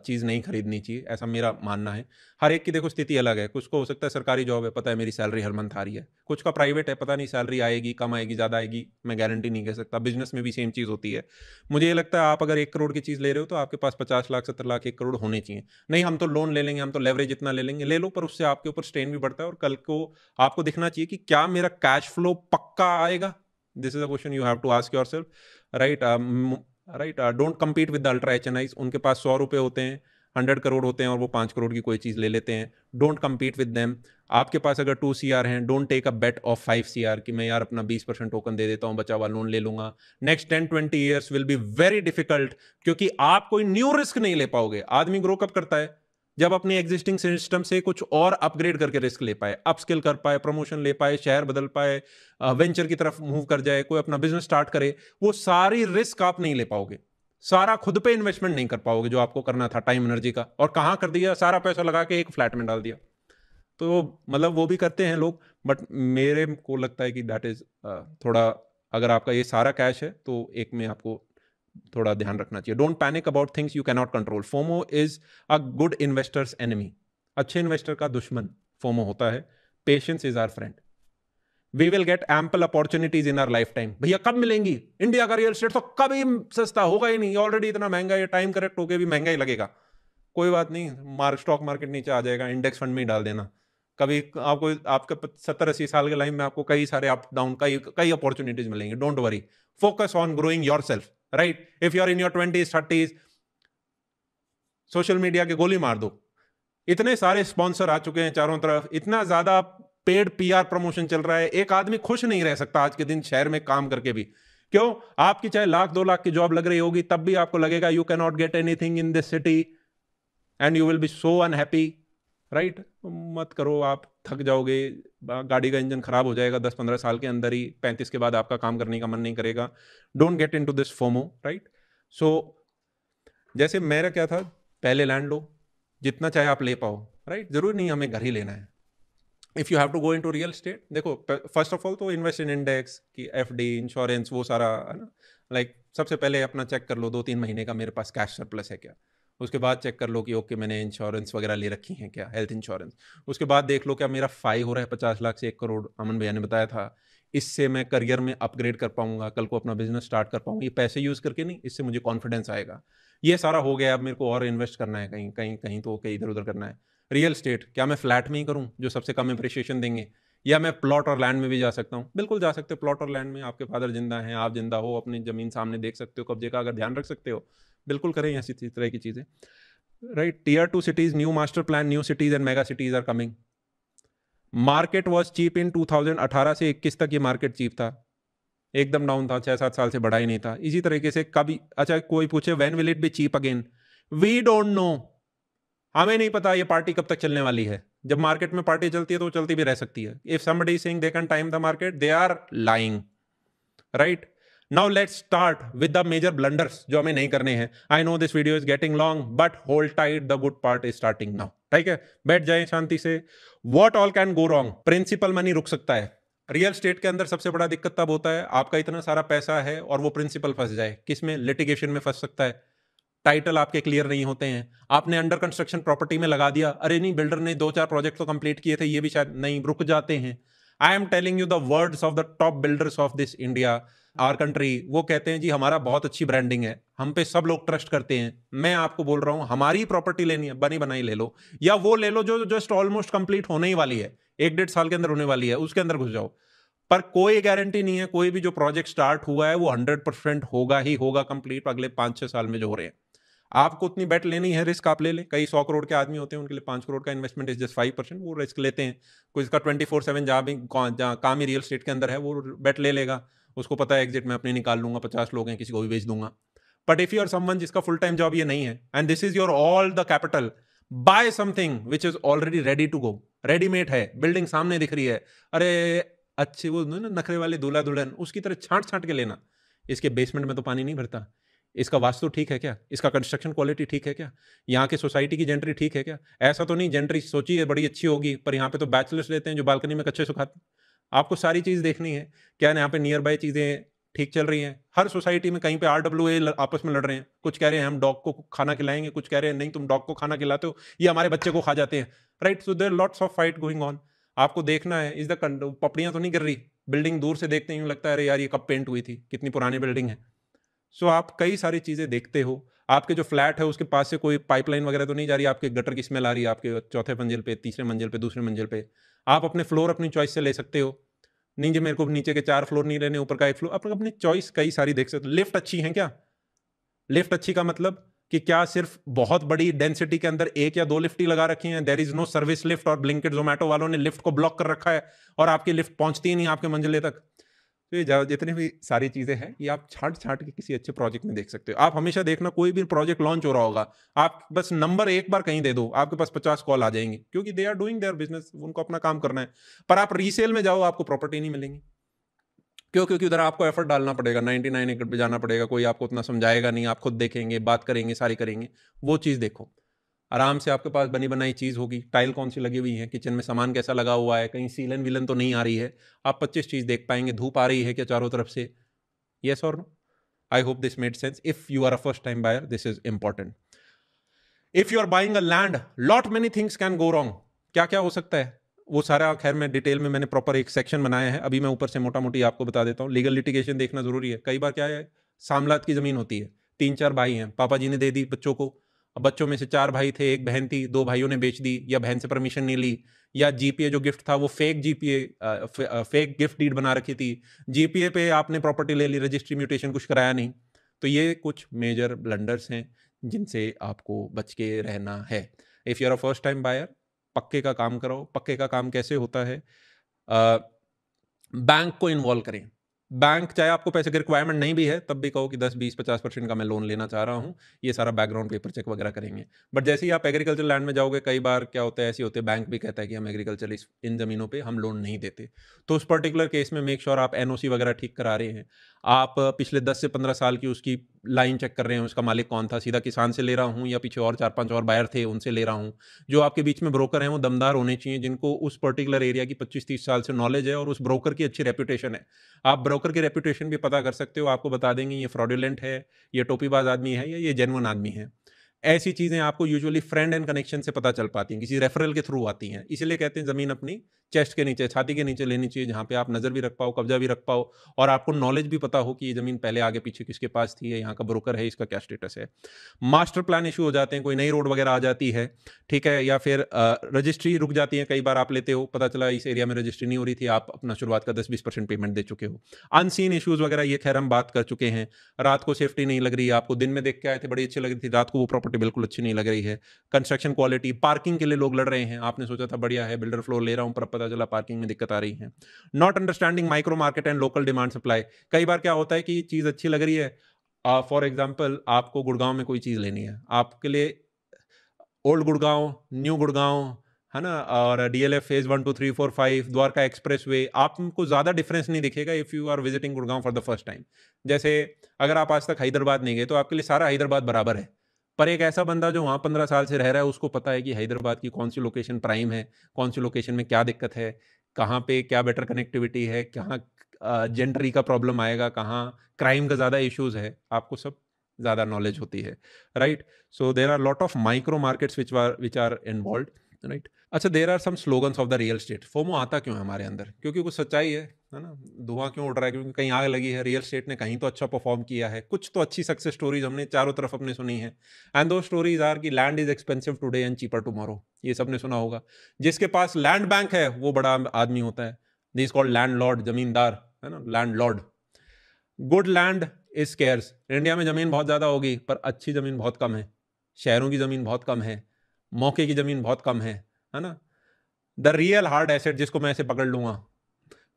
चीज़ नहीं खरीदनी चाहिए, ऐसा मेरा मानना है। हर एक की देखो स्थिति अलग है। कुछ को हो सकता है सरकारी जॉब है, पता है मेरी सैलरी हर मंथ आ रही है, कुछ का प्राइवेट है, पता नहीं सैलरी आएगी, कम आएगी, ज़्यादा आएगी, मैं गारंटी नहीं कह सकता। बिजनेस में भी सेम चीज़ होती है। मुझे ये लगता है आप अगर 1 करोड़ की चीज़ ले रहे हो, तो आपके पास 50 लाख 70 लाख 1 करोड़ होने चाहिए। नहीं हम तो लोन ले लेंगे, हम तो लेवरेज इतना ले लेंगे, ले लो, पर उससे आपके ऊपर स्ट्रेन भी बढ़ता है, और कल को आपको दिखना चाहिए कि क्या मेरा कैश फ्लो पक्का आएगा। This is a question you have to ask yourself, right. Don't compete with the ultra HNIs। उनके पास 100 रुपये होते हैं, 100 करोड़ होते हैं, और वो 5 करोड़ की कोई चीज़ ले लेते हैं। Don't compete with them. आपके पास अगर 2 CR हैं, don't take a bet of 5 CR कि मैं यार अपना 20% टोकन दे देता हूँ, बचा हुआ लोन ले लूंगा। Next 10-20 years will be very difficult, क्योंकि आप कोई न्यू रिस्क नहीं ले पाओगे। आदमी ग्रो कब करता है? जब अपनी एग्जिस्टिंग सिस्टम से कुछ और अपग्रेड करके रिस्क ले पाए, अपस्किल कर पाए, प्रमोशन ले पाए, शहर बदल पाए, वेंचर की तरफ मूव कर जाए, कोई अपना बिजनेस स्टार्ट करे। वो सारी रिस्क आप नहीं ले पाओगे, सारा खुद पे इन्वेस्टमेंट नहीं कर पाओगे जो आपको करना था टाइम एनर्जी का, और कहां कर दिया, सारा पैसा लगा के एक फ्लैट में डाल दिया। तो मतलब वो भी करते हैं लोग, बट मेरे को लगता है कि दैट इज थोड़ा, अगर आपका ये सारा कैश है तो एक में आपको थोड़ा ध्यान रखना चाहिए। Don't panic about things you cannot control. FOMO is a good investors enemy. अच्छे इन्वेस्टर का दुश्मन फोमो होता है। Patience is our friend. We will get ample opportunities in our life time. भैया कब मिलेंगी? इंडिया का रियल एस्टेट तो कभी सस्ता होगा ही नहीं, ऑलरेडी इतना महंगा है, टाइम करेक्ट होके भी महंगा ही लगेगा। कोई बात नहीं, स्टॉक मार्केट नीचे आ जाएगा, इंडेक्स फंड में ही डाल देना। कभी आपको आपके 70-80 साल के लाइफ में आपको कई सारे अप डाउन, कई अपॉर्चुनिटीज मिलेंगे। Don't worry, focus on growing yourself, right. If you are in your 20s 30s, social media के गोली मार दो। इतने सारे स्पॉन्सर आ चुके हैं चारों तरफ, इतना ज्यादा पेड पीआर प्रमोशन चल रहा है, एक आदमी खुश नहीं रह सकता आज के दिन शहर में काम करके भी। क्यों? आपकी चाहे 1,00,000-2,00,000 की जॉब लग रही होगी, तब भी आपको लगेगा you can not get anything in this city and you will B so unhappy, right? मत करो, आप थक जाओगे, गाड़ी का इंजन खराब हो जाएगा 10-15 साल के अंदर ही, 35 के बाद आपका काम करने का मन नहीं करेगा। Don't get into this FOMO, right? So जैसे मेरा क्या था, पहले लैंड लो, जितना चाहे आप ले पाओ, राइट? जरूरी नहीं हमें घर ही लेना है। If you have to go into real state, देखो फर्स्ट ऑफ ऑल तो इन्वेस्ट इन इंडेक्स की, एफडी, इंश्योरेंस, वो सारा है ना। लाइक सबसे पहले अपना चेक कर लो 2-3 महीने का मेरे पास कैश सरप्लस है क्या। उसके बाद चेक कर लो कि ओके मैंने इंश्योरेंस वगैरह ले रखी हैं क्या, हेल्थ इंश्योरेंस। उसके बाद देख लो क्या मेरा फाई हो रहा है 50 लाख से 1 करोड़, अमन भैया ने बताया था। इससे मैं करियर में अपग्रेड कर पाऊंगा, कल को अपना बिजनेस स्टार्ट कर पाऊंगा, ये पैसे यूज करके नहीं, इससे मुझे कॉन्फिडेंस आएगा। ये सारा हो गया, अब मेरे को और इन्वेस्ट करना है कहीं कहीं कहीं, तो कहीं इधर उधर करना है। रियल स्टेट, क्या मैं फ्लैट में ही करूं जो सबसे कम एप्रिशिएशन देंगे, या मैं प्लॉट और लैंड में भी जा सकता हूँ? बिल्कुल जा सकते हो प्लॉट और लैंड में, आपके फादर जिंदा हैं, आप जिंदा हो, अपनी जमीन सामने देख सकते हो, कब्जे का अगर ध्यान रख सकते हो, बिल्कुल करें ऐसी तरह की चीजें, right? Tier 2 cities, new master plan, new cities and mega cities are coming. Market was cheap in 2018 से 21 तक, ये मार्केट चीप था, एकदम डाउन था, 6-7 साल से बढ़ा ही नहीं था। इसी तरीके से कभी, अच्छा कोई पूछे when will it be cheap again, we don't know, हमें नहीं पता ये पार्टी कब तक चलने वाली है। जब मार्केट में पार्टी चलती है तो चलती भी रह सकती है। If somebody is saying they can time the market, they are lying, right? Now let's start with the major blunders जो हमें नहीं करने हैं। I know this video is getting long but hold tight, the good part is starting now, ठीक है? बैठ जाए शांति से। What all can go wrong? Principal money रुक सकता है। रियल स्टेट के अंदर सबसे बड़ा दिक्कत तब होता है, आपका इतना सारा पैसा है और वो प्रिंसिपल फंस जाए, किसमें? लिटिगेशन में फंस सकता है। टाइटल आपके क्लियर नहीं होते हैं, आपने अंडर कंस्ट्रक्शन प्रॉपर्टी में लगा दिया, अरे नहीं बिल्डर ने 2-4 प्रोजेक्ट तो कंप्लीट किए थे, ये भी शायद नहीं, रुक जाते हैं। I am telling you the words of the top builders of this India, our country. वो कहते हैं जी हमारा बहुत अच्छी ब्रांडिंग है, हम पे सब लोग ट्रस्ट करते हैं। मैं आपको बोल रहा हूं, हमारी प्रॉपर्टी लेनी है, बनी बनाई ले लो, या वो ले लो जो जस्ट ऑलमोस्ट कंप्लीट होने ही वाली है, 1-1.5 साल के अंदर होने वाली है, उसके अंदर घुस जाओ। पर कोई गारंटी नहीं है, कोई भी जो प्रोजेक्ट स्टार्ट हुआ है वो 100% होगा ही होगा कंप्लीट अगले 5-6 साल में जो हो रहे हैं। आपको उतनी बेट लेनी है, रिस्क आप ले लें। कई 100 करोड़ के आदमी होते हैं, उनके लिए 5 करोड़ का इन्वेस्टमेंट इज जस्ट 5%, वो रिस्क लेते हैं। कोई इसका 24/7 जहाँ काम ही रियल स्टेट के अंदर है, वो बेट ले लेगा, उसको पता है एग्जिट में अपने निकाल लूंगा, 50 लोग हैं किसी को भी बेच दूंगा। But if you are someone जिसका फुल टाइम जॉब ये नहीं है and this is your all the capital, buy something which is already ready to go, readymade है, बिल्डिंग सामने दिख रही है, अरे अच्छी वो ना नखरे वाले दूल्हा दुल्हन, उसकी तरह छांट छांट के लेना। इसके बेसमेंट में तो पानी नहीं भरता, इसका वास्तु ठीक है क्या, इसका कंस्ट्रक्शन क्वालिटी ठीक है क्या, यहाँ की सोसाइटी की जेंट्री ठीक है क्या? ऐसा तो नहीं जेंट्री सोची है बड़ी अच्छी होगी, पर यहाँ पे तो बैचलर्स लेते हैं जो बालकनी में कच्चे सुखाते। आपको सारी चीज़ देखनी है, क्या यहाँ पे नियर बाय चीज़ें ठीक चल रही हैं। हर सोसाइटी में कहीं पे RWA आपस में लड़ रहे हैं, कुछ कह रहे हैं हम डॉग को खाना खिलाएंगे, कुछ कह रहे हैं नहीं तुम डॉग को खाना खिलाते हो, ये हमारे बच्चे को खा जाते हैं, right? So there lots of fight going on. आपको देखना है, इज द पपड़ियाँ तो नहीं गिर रही, बिल्डिंग दूर से देखते ही लगता है अरे यार ये कब पेंट हुई थी, कितनी पुरानी बिल्डिंग है। सो आप कई सारी चीज़ें देखते हो। आपके जो फ्लैट है उसके पास से कोई पाइपलाइन वगैरह तो नहीं जा रही, आपके गटर की स्मेल आ रही है आपके चौथे मंजिल पे, तीसरे मंजिल पे, दूसरे मंजिल पे। आप अपने फ्लोर अपनी चॉइस से ले सकते हो, नहीं जी मेरे को नीचे के 4 फ्लोर नहीं लेने, ऊपर का 1 फ्लोर, आप अपनी चॉइस कई सारी देख सकते हो। लिफ्ट अच्छी है क्या? लिफ्ट अच्छी का मतलब कि क्या सिर्फ बहुत बड़ी डेंसिटी के अंदर 1 या 2 लिफ्ट ही लगा रखी हैं, there is no service lift, और ब्लिंकिट जोमेटो वालों ने लिफ्ट को ब्लॉक कर रखा है और आपकी लिफ्ट पहुंचती ही नहीं आपके मंजिले तक। तो ये जितनी भी सारी चीज़ें हैं ये आप छाट छाट के किसी अच्छे प्रोजेक्ट में देख सकते हो। आप हमेशा देखना, कोई भी प्रोजेक्ट लॉन्च हो रहा होगा, आप बस नंबर एक बार कहीं दे दो, आपके पास 50 कॉल आ जाएंगे, क्योंकि they are doing their business, उनको अपना काम करना है। पर आप रीसेल में जाओ, आपको प्रॉपर्टी नहीं मिलेंगी। क्यों? क्योंकि उधर आपको एफर्ट डालना पड़ेगा, 99 एकड़ पे जाना पड़ेगा, कोई आपको उतना समझाएगा नहीं, आप खुद देखेंगे, बात करेंगे, सारी करेंगे। वो चीज़ देखो, आराम से आपके पास बनी बनाई चीज़ होगी, टाइल कौन सी लगी हुई है, किचन में सामान कैसा लगा हुआ है, कहीं सीलन विलन तो नहीं आ रही है, आप 25 चीज़ देख पाएंगे, धूप आ रही है क्या चारों तरफ से, yes or no? I hope this made sense. If you are a first time buyer, this is important. If you are buying a land, lot many things can go wrong. क्या क्या हो सकता है वो सारा, खैर मैं डिटेल में मैंने प्रॉपर एक सेक्शन बनाया है, अभी मैं ऊपर से मोटा मोटी आपको बता देता हूँ। लीगल लिटिगेशन देखना जरूरी है। कई बार क्या है, सामलात की जमीन होती है, 3-4 भाई हैं, पापा जी ने दे दी बच्चों को, अब बच्चों में से 4 भाई थे, 1 बहन थी, 2 भाइयों ने बेच दी, या बहन से परमिशन नहीं ली, या जीपीए जो गिफ्ट था वो fake GPA, fake gift deed बना रखी थी, जीपीए पे आपने प्रॉपर्टी ले ली, रजिस्ट्री म्यूटेशन कुछ कराया नहीं। तो ये कुछ मेजर ब्लंडर्स हैं जिनसे आपको बच के रहना है। If you are a first time buyer, पक्के का काम कराओ। पक्के का काम कैसे होता है? बैंक को इन्वॉल्व करें। बैंक चाहे आपको पैसे की रिक्वायरमेंट नहीं भी है, तब भी कहो कि 10, 20, 50% का मैं लोन लेना चाह रहा हूँ। ये सारा बैकग्राउंड पेपर चेक वगैरह करेंगे। बट जैसे ही आप एग्रीकल्चर लैंड में जाओगे, कई बार क्या होता है, ऐसे होते हैं, बैंक भी कहता है कि हम एग्रीकल्चर इन ज़मीनों पे हम लोन नहीं देते। तो उस पर्टिकुलर केस में मेक श्योर आप एनओसी वगैरह ठीक करा रहे हैं। आप पिछले 10 से 15 साल की उसकी लाइन चेक कर रहे हैं, उसका मालिक कौन था, सीधा किसान से ले रहा हूँ या पीछे और 4-5 और बायर थे, उनसे ले रहा हूँ। जो आपके बीच में ब्रोकर हैं, वो दमदार होने चाहिए, जिनको उस पर्टिकुलर एरिया की 25-30 साल से नॉलेज है और उस ब्रोकर की अच्छी रेपुटेशन है। आप ब्रोकर की रेपुटेशन भी पता कर सकते हो, आपको बता देंगे ये फ्रॉडुलेंट है, ये टोपीबाज आदमी है या ये जेन्युइन आदमी है। ऐसी चीज़ें आपको यूजुअली फ्रेंड एंड कनेक्शन से पता चल पाती हैं, किसी रेफरल के थ्रू आती हैं। इसलिए कहते हैं ज़मीन अपनी चेस्ट के नीचे, छाती के नीचे लेनी चाहिए, जहाँ पे आप नज़र भी रख पाओ, कब्जा भी रख पाओ और आपको नॉलेज भी पता हो कि ये ज़मीन पहले आगे पीछे किसके पास थी, ये यहाँ का ब्रोकर है, इसका क्या स्टेटस है। मास्टर प्लान इशू हो जाते हैं, कोई नई रोड वगैरह आ जाती है, ठीक है, या फिर रजिस्ट्री रुक जाती है। कई बार आप लेते हो, पता चला इस एरिया में रजिस्ट्री नहीं हो रही थी, आप अपना शुरुआत का 10-20% पेमेंट दे चुके हो। अनसीन इश्यूज वगैरह ये खैर हम बात कर चुके हैं। रात को सेफ्टी नहीं लग रही है आपको, दिन में देख के आए थे बड़ी अच्छी लग रही थी, रात को वो प्रॉपर्टी बिल्कुल अच्छी नहीं लग रही है। कंस्ट्रक्शन क्वालिटी, पार्किंग के लिए लोग लड़ रहे हैं, आपने सोचा था बढ़िया है बिल्डर फ्लोर ले रहा हूं, पर पता चला पार्किंग में दिक्कत आ रही है। Not understanding micro market and local demand supply. कई बार क्या होता है कि चीज़ अच्छी लग रही है, फॉर एग्जाम्पल आपको गुड़गांव में कोई चीज़ लेनी है, आपके लिए ओल्ड गुड़गांव, न्यू गुड़गांव, है ना, और DLF phase 1, 2, 3, 4, 5, Dwarka expressway, आपको ज़्यादा डिफरेंस नहीं दिखेगा if you are visiting Gurgaon for the first time. जैसे अगर आप आज तक हैदराबाद नहीं गए, तो आपके लिए सारा हैदराबाद बराबर है। पर एक ऐसा बंदा जो वहाँ 15 साल से रह रहा है, उसको पता है कि हैदराबाद की कौन सी लोकेशन प्राइम है, कौन सी लोकेशन में क्या दिक्कत है, कहाँ पे क्या बेटर कनेक्टिविटी है, कहाँ जेंडरी का प्रॉब्लम आएगा, कहाँ क्राइम का ज़्यादा इश्यूज़ है, आपको सब ज़्यादा नॉलेज होती है, right? So there are a lot of micro markets which are involved, right? अच्छा, there are some slogans of the real estate. FOMO आता क्यों है हमारे अंदर? क्योंकि कुछ सच्चाई है ना? धुआं क्यों उड़ रहा है? क्योंकि कहीं आग लगी है, रियल एस्टेट ने कहीं तो अच्छा परफॉर्म किया है, कुछ तो अच्छी सक्सेस स्टोरीज हमने चारों तरफ अपने सुनी है। एंड दो स्टोरीज आर कि land is expensive today and cheaper tomorrow, ये सबने सुना होगा। जिसके पास लैंड बैंक है वो बड़ा आदमी होता है, दिस कॉल्ड लैंडलॉर्ड, जमींदार, है ना, landlord. Good land is scarce. India में जमीन बहुत ज्यादा होगी, पर अच्छी जमीन बहुत कम है। शहरों की ज़मीन बहुत कम है, मौके की ज़मीन बहुत कम है ना? द रियल हार्ड एसेट, जिसको मैं ऐसे पकड़ लूँगा,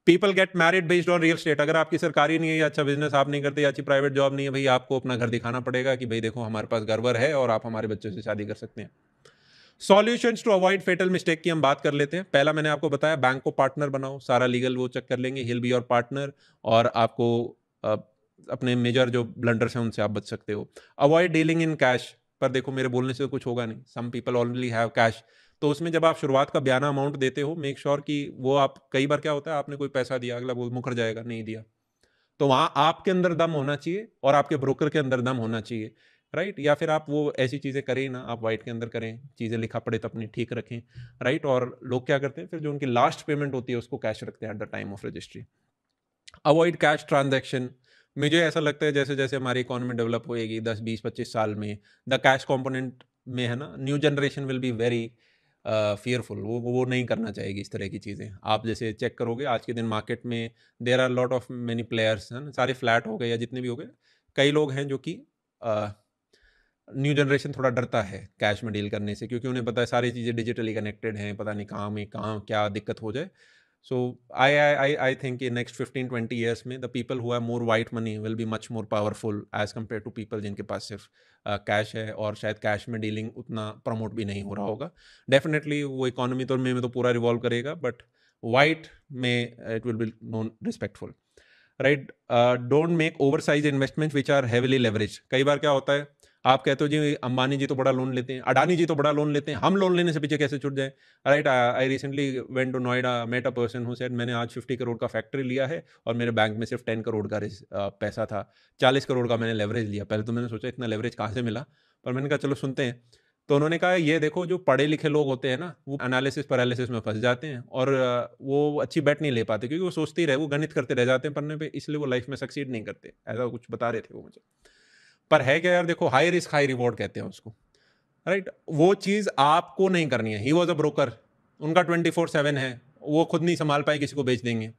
people get married based on real estate. अगर आपकी सरकारी नहीं है या अच्छा बिजनेस आप नहीं करते या अच्छी प्राइवेट जॉब नहीं है, भाई आपको अपना घर दिखाना पड़ेगा कि भाई देखो हमारे पास घर वर है और आप हमारे बच्चों से शादी कर सकते हैं। Solutions to avoid fatal mistake की हम बात कर लेते हैं। पहला मैंने आपको बताया, बैंक को पार्टनर बनाओ, सारा लीगल वो चेक कर लेंगे, हिल बी योर पार्टनर, और आपको अ, अपने मेजर जो ब्लंडर्स हैं उनसे आप बच सकते हो। अवॉइड डीलिंग इन कैश, पर देखो मेरे बोलने से तो कुछ होगा नहीं, some people already have cash. तो उसमें जब आप शुरुआत का बयाना अमाउंट देते हो, मेक श्योर कि वो आप, कई बार क्या होता है आपने कोई पैसा दिया, अगला वो मुकर जाएगा, नहीं दिया, तो वहां आपके अंदर दम होना चाहिए और आपके ब्रोकर के अंदर दम होना चाहिए, राइट? या फिर आप वो ऐसी चीज़ें करें ना, आप वाइट के अंदर करें, चीज़ें लिखा पड़े तो अपनी ठीक रखें, राइट? और लोग क्या करते हैं फिर, जो उनकी लास्ट पेमेंट होती है उसको कैश रखते हैं at the time of registry. Avoid cash transaction. मुझे ऐसा लगता है जैसे जैसे हमारी इकोनॉमी डेवलप होएगी 10, 20, 25 साल में, द कैश कंपोनेंट में, है ना, new generation will be very fearful, वो नहीं करना चाहेगी इस तरह की चीज़ें। आप जैसे चेक करोगे आज के दिन मार्केट में, there are lot of many players, है ना, सारे फ्लैट हो गए या जितने भी हो गए, कई लोग हैं जो कि न्यू जनरेशन थोड़ा डरता है कैश में डील करने से, क्योंकि उन्हें पता है सारी चीज़ें डिजिटली कनेक्टेड हैं, पता नहीं कहाँ में कहाँ क्या दिक्कत हो जाए। So I think in next 15-20 years में the people who have more white money will be much more powerful as compared to people जिनके पास सिर्फ कैश है, और शायद कैश में डीलिंग उतना प्रमोट भी नहीं हो रहा होगा। डेफिनेटली वो इकोनॉमी तो में तो पूरा रिवॉल्व करेगा, बट वाइट में it will be non respectful, right? Don't make over size investment which are heavily leverage. कई बार क्या होता है, आप कहते हो जी अंबानी जी तो बड़ा लोन लेते हैं, अडानी जी तो बड़ा लोन लेते हैं, हम लोन लेने से पीछे कैसे छूट जाए, right? I recently went to Noida, met a person who said मैंने आज 50 करोड़ का फैक्ट्री लिया है और मेरे बैंक में सिर्फ 10 करोड़ का पैसा था, 40 करोड़ का मैंने लेवरेज लिया। पहले तो मैंने सोचा इतना लेवरेज कहाँ से मिला, पर मैंने कहा चलो सुनते हैं। तो उन्होंने कहा ये देखो, जो पढ़े लिखे लोग होते हैं ना, वो एनालिसिस पैरालिसिस में फंस जाते हैं और वो अच्छी बैट नहीं ले पाते, क्योंकि वो सोचते ही रहे, वो गणित करते रह जाते हैं पन्ने पे, इसलिए वो लाइफ में सक्सीड नहीं करते। ऐसा कुछ बता रहे थे वो मुझे। पर है क्या यार, देखो हाई रिस्क हाई रिवॉर्ड कहते हैं उसको, राइट? वो चीज़ आपको नहीं करनी है। ही वॉज अ ब्रोकर, उनका 24/7 है, वो खुद नहीं संभाल पाए, किसी को बेच देंगे।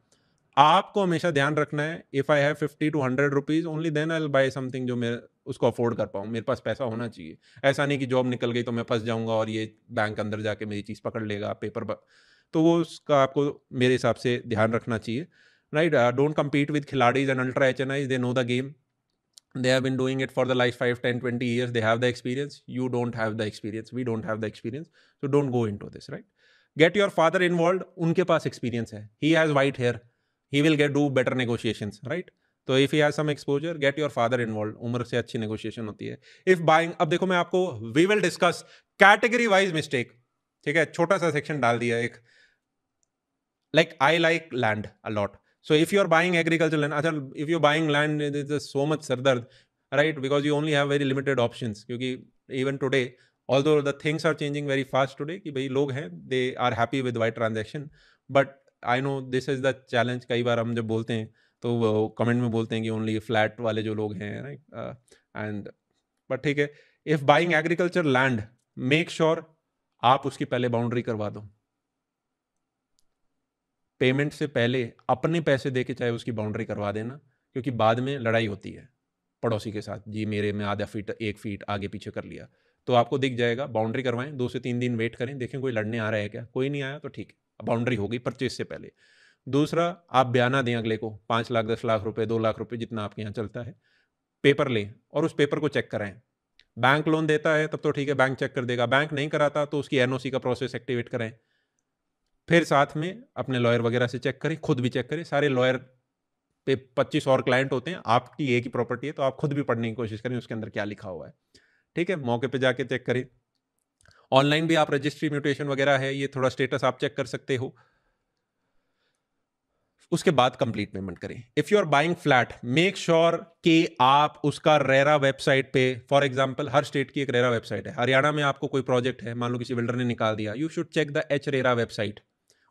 आपको हमेशा ध्यान रखना है, if I have 50 to 100 rupees only then I will buy something जो मेरे उसको अफोर्ड कर पाऊँ, मेरे पास पैसा होना चाहिए। ऐसा नहीं कि जॉब निकल गई तो मैं फंस जाऊंगा और ये बैंक अंदर जाके मेरी चीज़ पकड़ लेगा तो वो उसका आपको मेरे हिसाब से ध्यान रखना चाहिए, राइट। डोंट कम्पीट विद खिलाड़ीज and ultra HNIs, they know the game, they have been doing it for the last 5, 10, 20 years, they have the experience, you don't have the experience, we don't have the experience, so don't go into this, right? Get your father involved, उनके पास experience है, he has white hair, he will do better negotiations, right? तो if he has some exposure, get your father involved, उम्र से अच्छी negotiation होती है। if buying, अब देखो मैं आपको we will discuss category wise mistake, ठीक है, छोटा सा सेक्शन डाल दिया एक, like I like land a lot. So if you're buying agricultural land, if you're buying land, there's so much sardard, right? Because you only have very limited options. क्योंकि even today, although the things are changing very fast today, कि भाई लोग हैं, they are happy with white transaction, but I know this is the challenge. कई बार हम जब बोलते हैं तो वो कमेंट में बोलते हैं कि ओनली फ्लैट वाले जो लोग हैं, राइट, एंड बट ठीक है, if buying agriculture land, make sure आप उसकी पहले बाउंड्री करवा दो, पेमेंट से पहले अपने पैसे देके चाहे उसकी बाउंड्री करवा देना, क्योंकि बाद में लड़ाई होती है पड़ोसी के साथ, जी मेरे में आधा फीट 1 फीट आगे पीछे कर लिया, तो आपको दिख जाएगा, बाउंड्री करवाएं, 2 से 3 दिन वेट करें, देखें कोई लड़ने आ रहा है क्या, कोई नहीं आया तो ठीक है, बाउंड्री हो गई परचेज से पहले। दूसरा, आप बयाना दें अगले को, 5 लाख 10 लाख रुपए 2 लाख रुपए जितना आपके यहाँ चलता है, पेपर लें और उस पेपर को चेक कराएं। बैंक लोन देता है तब तो ठीक है, बैंक चेक कर देगा, बैंक नहीं कराता तो उसकी NOC का प्रोसेस एक्टिवेट कराएं, फिर साथ में अपने लॉयर वगैरह से चेक करें, खुद भी चेक करें, सारे लॉयर पे 25 और क्लाइंट होते हैं, आपकी एक ही प्रॉपर्टी है तो आप खुद भी पढ़ने की कोशिश करें उसके अंदर क्या लिखा हुआ है, ठीक है, मौके पे जाके चेक करें। ऑनलाइन भी आप रजिस्ट्री म्यूटेशन वगैरह है, ये थोड़ा स्टेटस आप चेक कर सकते हो, उसके बाद कंप्लीट पेमेंट करें। If you are buying flat, make sure कि आप उसका रेरा वेबसाइट पे, फॉर एग्जांपल हर स्टेट की एक रेरा वेबसाइट है, हरियाणा में आपको कोई प्रोजेक्ट है, मान लो किसी बिल्डर ने निकाल दिया, you should check the HRERA website,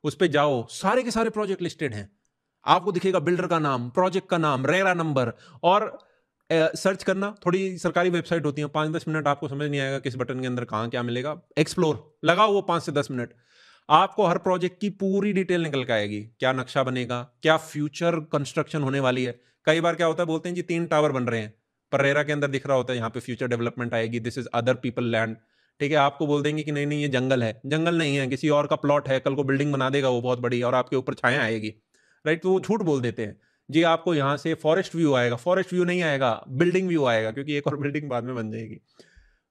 उस पे जाओ, सारे के सारे प्रोजेक्ट लिस्टेड हैं, आपको दिखेगा बिल्डर का नाम, प्रोजेक्ट का नाम, रेरा नंबर, और सर्च करना, थोड़ी सरकारी वेबसाइट होती है, 5-10 मिनट आपको समझ नहीं आएगा किस बटन के अंदर कहाँ क्या मिलेगा, एक्सप्लोर लगाओ वो 5 से 10 मिनट, आपको हर प्रोजेक्ट की पूरी डिटेल निकल के आएगी, क्या नक्शा बनेगा, क्या फ्यूचर कंस्ट्रक्शन होने वाली है। कई बार क्या होता है, बोलते हैं जी 3 टावर बन रहे हैं, पर रेरा के अंदर दिख रहा होता है यहाँ पे फ्यूचर डेवलपमेंट आएगी, this is other people land, ठीक है, आपको बोल देंगे कि नहीं नहीं ये जंगल है, जंगल नहीं है, किसी और का प्लॉट है, कल को बिल्डिंग बना देगा वो बहुत बड़ी और आपके ऊपर छाया आएगी, राइट, तो वो झूठ बोल देते हैं, जी आपको यहाँ से फॉरेस्ट व्यू आएगा, फॉरेस्ट व्यू नहीं आएगा, बिल्डिंग व्यू आएगा, क्योंकि एक और बिल्डिंग बाद में बन जाएगी।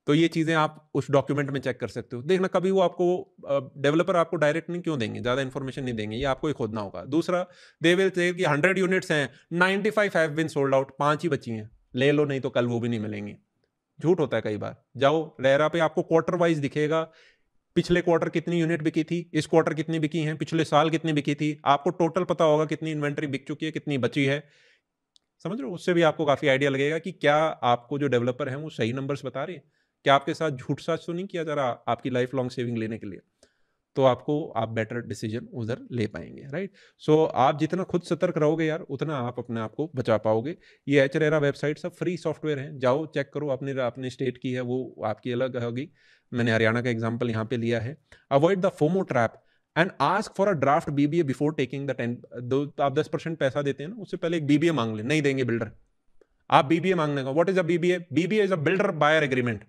तो ये चीज़ें आप उस डॉक्यूमेंट में चेक कर सकते हो, देखना कभी वो आपको डेवलपर आपको डायरेक्ट नहीं क्यों देंगे, ज़्यादा इन्फॉर्मेशन नहीं देंगे, ये आपको ही खोदना होगा। दूसरा, दे विल से कि 100 यूनिट्स हैं, 95 हैव बीन सोल्ड आउट, 5 ही बची हैं, ले लो नहीं तो कल वो भी नहीं मिलेंगी, झूठ होता है कई बार। जाओ रेरा पे, आपको क्वार्टर वाइज दिखेगा, पिछले क्वार्टर कितनी यूनिट बिकी थी, इस क्वार्टर कितनी बिकी हैं, पिछले साल कितनी बिकी थी, आपको टोटल पता होगा कितनी इन्वेंट्री बिक चुकी है, कितनी बची है, समझ रहे हो, उससे भी आपको काफ़ी आइडिया लगेगा कि क्या आपको जो डेवलपर हैं वो सही नंबर्स बता रहे हैं, क्या आपके साथ झूठ साच तो नहीं किया जा रहा आपकी लाइफ लॉन्ग सेविंग लेने के लिए, तो आपको आप बेटर डिसीजन उधर ले पाएंगे, राइट। सो आप जितना खुद सतर्क रहोगे यार, उतना आप अपने आप को बचा पाओगे। ये HRERA वेबसाइट सब फ्री सॉफ्टवेयर है, जाओ चेक करो, अपने अपने स्टेट की है वो आपकी अलग होगी, मैंने हरियाणा का एग्जाम्पल यहाँ पे लिया है। Avoid the FOMO trap and ask for a draft BBA before taking the 10, आप 10% पैसा देते हैं ना, उससे पहले एक BBA मांग ले, नहीं देंगे बिल्डर, आप BBA मांगने का, what is a BBA? BBA is a builder buyer agreement.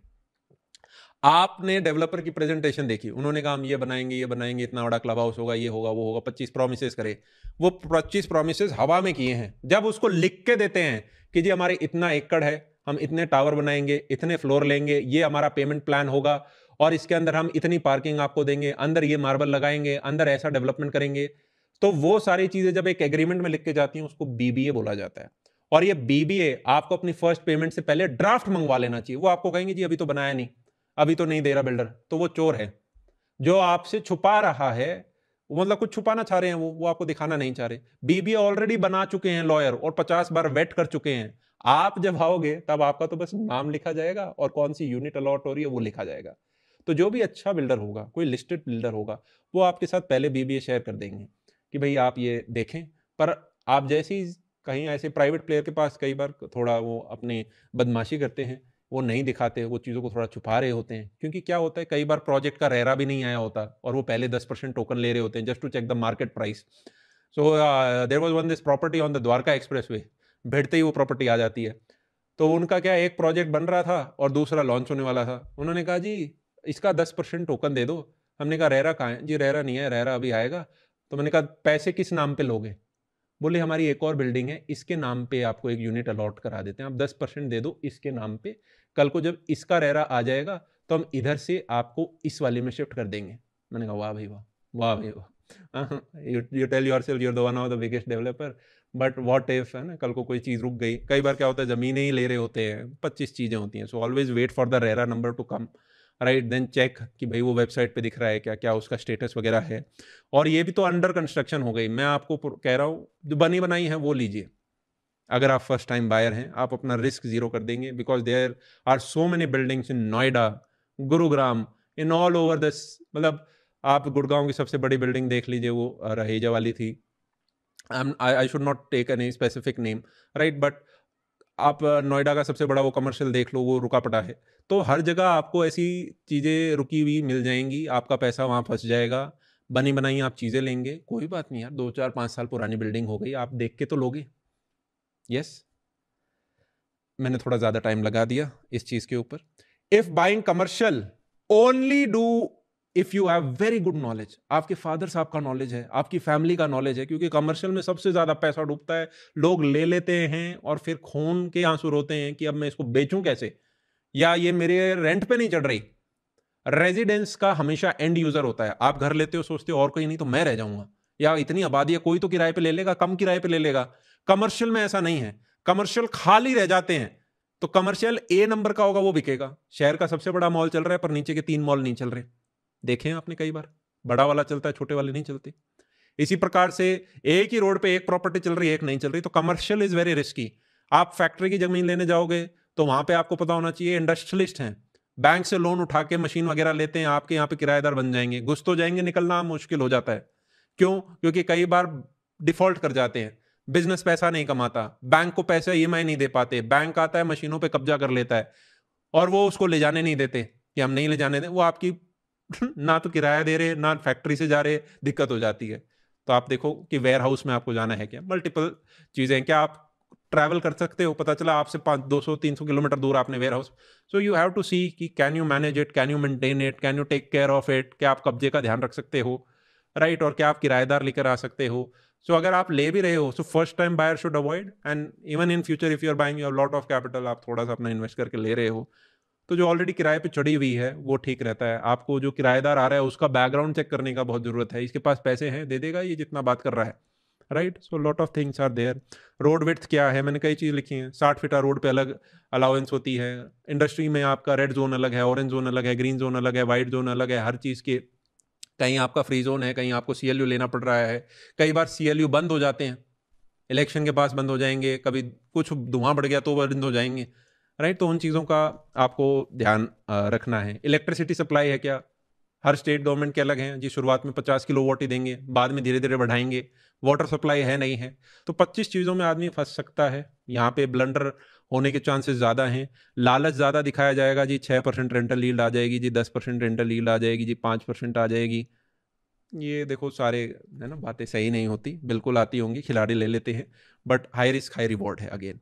आपने डेवलपर की प्रेजेंटेशन देखी, उन्होंने कहा हम ये बनाएंगे, इतना बड़ा क्लब हाउस होगा, ये होगा वो होगा, 25 प्रोमिसेस करे, वो 25 प्रोमिसेस हवा में किए हैं। जब उसको लिख के देते हैं कि जी हमारे इतना एकड़ है, हम इतने टावर बनाएंगे, इतने फ्लोर लेंगे, ये हमारा पेमेंट प्लान होगा, और इसके अंदर हम इतनी पार्किंग आपको देंगे, अंदर ये मार्बल लगाएंगे, अंदर ऐसा डेवलपमेंट करेंगे, तो वो सारी चीजें जब एक एग्रीमेंट में लिख के जाती हैं उसको BBA बोला जाता है। और ये BBA आपको अपनी फर्स्ट पेमेंट से पहले ड्राफ्ट मंगवा लेना चाहिए। वो आपको कहेंगे जी अभी तो बनाया नहीं, अभी तो नहीं दे रहा बिल्डर, तो वो चोर है जो आपसे छुपा रहा है, मतलब कुछ छुपाना चाह रहे हैं, वो आपको दिखाना नहीं चाह रहे। BBA ऑलरेडी बना चुके हैं लॉयर और 50 बार वेट कर चुके हैं, आप जब आओगे तब आपका तो बस नाम लिखा जाएगा और कौन सी यूनिट अलॉट हो रही है वो लिखा जाएगा। तो जो भी अच्छा बिल्डर होगा, कोई लिस्टेड बिल्डर होगा, वो आपके साथ पहले BBA शेयर कर देंगे कि भाई आप ये देखें। पर आप जैसे ही कहीं ऐसे प्राइवेट प्लेयर के पास कई बार थोड़ा वो अपनी बदमाशी करते हैं, वो नहीं दिखाते, वो चीज़ों को थोड़ा छुपा रहे होते हैं, क्योंकि क्या होता है कई बार प्रोजेक्ट का रेरा भी नहीं आया होता और वो पहले 10% टोकन ले रहे होते हैं just to check the market price. So there was one this property on the Dwarka expressway, भिड़ते ही वो प्रॉपर्टी आ जाती है, तो उनका क्या, एक प्रोजेक्ट बन रहा था और दूसरा लॉन्च होने वाला था। उन्होंने कहा जी इसका 10% टोकन दे दो। हमने कहा रेरा कहाँ है? जी रेरा नहीं है, रेरा अभी आएगा। तो मैंने कहा पैसे किस नाम पे लोगे? बोले हमारी एक और बिल्डिंग है, इसके नाम पे आपको एक यूनिट अलॉट करा देते हैं, आप 10% दे दो इसके नाम पे। कल को जब इसका रेरा आ जाएगा तो हम इधर से आपको इस वाले में शिफ्ट कर देंगे। मैंने कहा वाह भाई वाह, वाह भाई वाह। You tell yourself you are the one of the biggest developer, but what if, है ना, कल को कोई चीज़ रुक गई। कई बार क्या होता है, ज़मीनें ही ले रहे होते हैं, 25 चीज़ें होती हैं। So always wait for the RERA number to come, right, then check कि भाई वो वेबसाइट पे दिख रहा है क्या, क्या उसका स्टेटस वगैरह है। और ये भी तो अंडर कंस्ट्रक्शन हो गई। मैं आपको कह रहा हूँ जो बनी बनाई है वो लीजिए। अगर आप फर्स्ट टाइम बायर हैं, आप अपना रिस्क जीरो कर देंगे, because there are so many buildings in Noida, Gurugram, in all over this. मतलब आप गुड़गांव की सबसे बड़ी बिल्डिंग देख लीजिए, वो रहेजा वाली थी। I should not take any specific name, right, but आप नोएडा का सबसे बड़ा वो कमर्शियल देख लो, वो रुका पड़ा है। तो हर जगह आपको ऐसी चीज़ें रुकी हुई मिल जाएंगी, आपका पैसा वहाँ फंस जाएगा। बनी बनाई आप चीज़ें लेंगे, कोई बात नहीं यार, 2 4 5 साल पुरानी बिल्डिंग हो गई, आप देख के तो लोगे। यस, मैंने थोड़ा ज़्यादा टाइम लगा दिया इस चीज़ के ऊपर। If buying commercial only do if you have very good knowledge, आपके फादर साहब का नॉलेज है, आपकी फैमिली का नॉलेज है, क्योंकि कमर्शियल में सबसे ज्यादा पैसा डूबता है। लोग ले लेते हैं और फिर खून के आंसू रोते हैं कि अब मैं इसको बेचूं कैसे, या ये मेरे रेंट पे नहीं चढ़ रही। रेजिडेंस का हमेशा एंड यूजर होता है। आप घर लेते हो, सोचते हो और कोई नहीं तो मैं रह जाऊंगा, या इतनी आबादी है कोई तो किराए पे ले लेगा, कम किराए पे ले लेगा। कमर्शियल में ऐसा नहीं है, कमर्शियल खाली रह जाते हैं। तो कमर्शियल ए नंबर का होगा वो बिकेगा। शहर का सबसे बड़ा मॉल चल रहा है पर नीचे के 3 मॉल नहीं चल रहे, देखे हैं आपने कई बार। बड़ा वाला चलता है, छोटे वाले नहीं चलते। इसी प्रकार से एक ही रोड पे एक प्रॉपर्टी चल रही है, एक नहीं चल रही। तो कमर्शियल इज वेरी रिस्की। आप फैक्ट्री की जमीन लेने जाओगे तो वहां पे आपको पता होना चाहिए इंडस्ट्रियलिस्ट हैं, बैंक से लोन उठा के मशीन वगैरह लेते हैं, आपके यहाँ पे किराएदार बन जाएंगे, घुस तो जाएंगे, निकलना मुश्किल हो जाता है। क्यों? क्योंकि कई बार डिफॉल्ट कर जाते हैं, बिजनेस पैसा नहीं कमाता, बैंक को पैसा ईएमआई नहीं दे पाते, बैंक आता है मशीनों पे कब्जा कर लेता है और वो उसको ले जाने नहीं देते कि हम नहीं ले जाने दें। वो आपकी ना तो किराया दे रहे, ना फैक्ट्री से जा रहे, दिक्कत हो जाती है। तो आप देखो कि वेयर हाउस में आपको जाना है क्या, मल्टीपल चीजें, क्या आप ट्रैवल कर सकते हो, पता चला आपसे 200 300 किलोमीटर दूर आपने warehouse. So you have to see कि can you manage it, can you maintain it, can you take care of it, क्या आप कब्जे का ध्यान रख सकते हो, राइट, और क्या आप किराएदार लेकर आ सकते हो। सो अगर आप ले भी रहे हो, so first time buyer should avoid, and even in future if you are buying, you have lot of capital, आप थोड़ा सा अपना इन्वेस्ट करके ले रहे हो, तो जो ऑलरेडी किराए पे चढ़ी हुई है वो ठीक रहता है। आपको जो किराएदार आ रहा है उसका बैकग्राउंड चेक करने का बहुत जरूरत है, इसके पास पैसे हैं, दे देगा ये जितना बात कर रहा है, right. So lot of things are there. Road width क्या है, मैंने कई चीज़ लिखी है। 60 फीट रोड पे अलग अलाउंस होती है। इंडस्ट्री में आपका रेड जोन अलग है, ऑरेंज जोन अलग है, ग्रीन जोन अलग है, व्हाइट जोन अलग है, हर चीज़ के। कहीं आपका फ्री जोन है, कहीं आपको सीएलयू लेना पड़ रहा है। कई बार सीएलयू बंद हो जाते हैं, इलेक्शन के पास बंद हो जाएंगे, कभी कुछ धुआं बढ़ गया तो बंद हो जाएंगे, राइट। तो उन चीज़ों का आपको ध्यान रखना है। इलेक्ट्रिसिटी सप्लाई है क्या, हर स्टेट गवर्नमेंट के अलग हैं जी। शुरुआत में 50 किलोवाट ही देंगे, बाद में धीरे धीरे बढ़ाएंगे। वाटर सप्लाई है नहीं है, तो 25 चीज़ों में आदमी फंस सकता है। यहाँ पे ब्लंडर होने के चांसेस ज़्यादा हैं। लालच ज़्यादा दिखाया जाएगा जी, 6% रेंटल यील्ड आ जाएगी जी, 10% रेंटल यील्ड आ जाएगी जी, 5% आ जाएगी। ये देखो सारे, है ना, बातें सही नहीं होती, बिल्कुल आती होंगी, खिलाड़ी ले लेते हैं, but high risk high reward है again.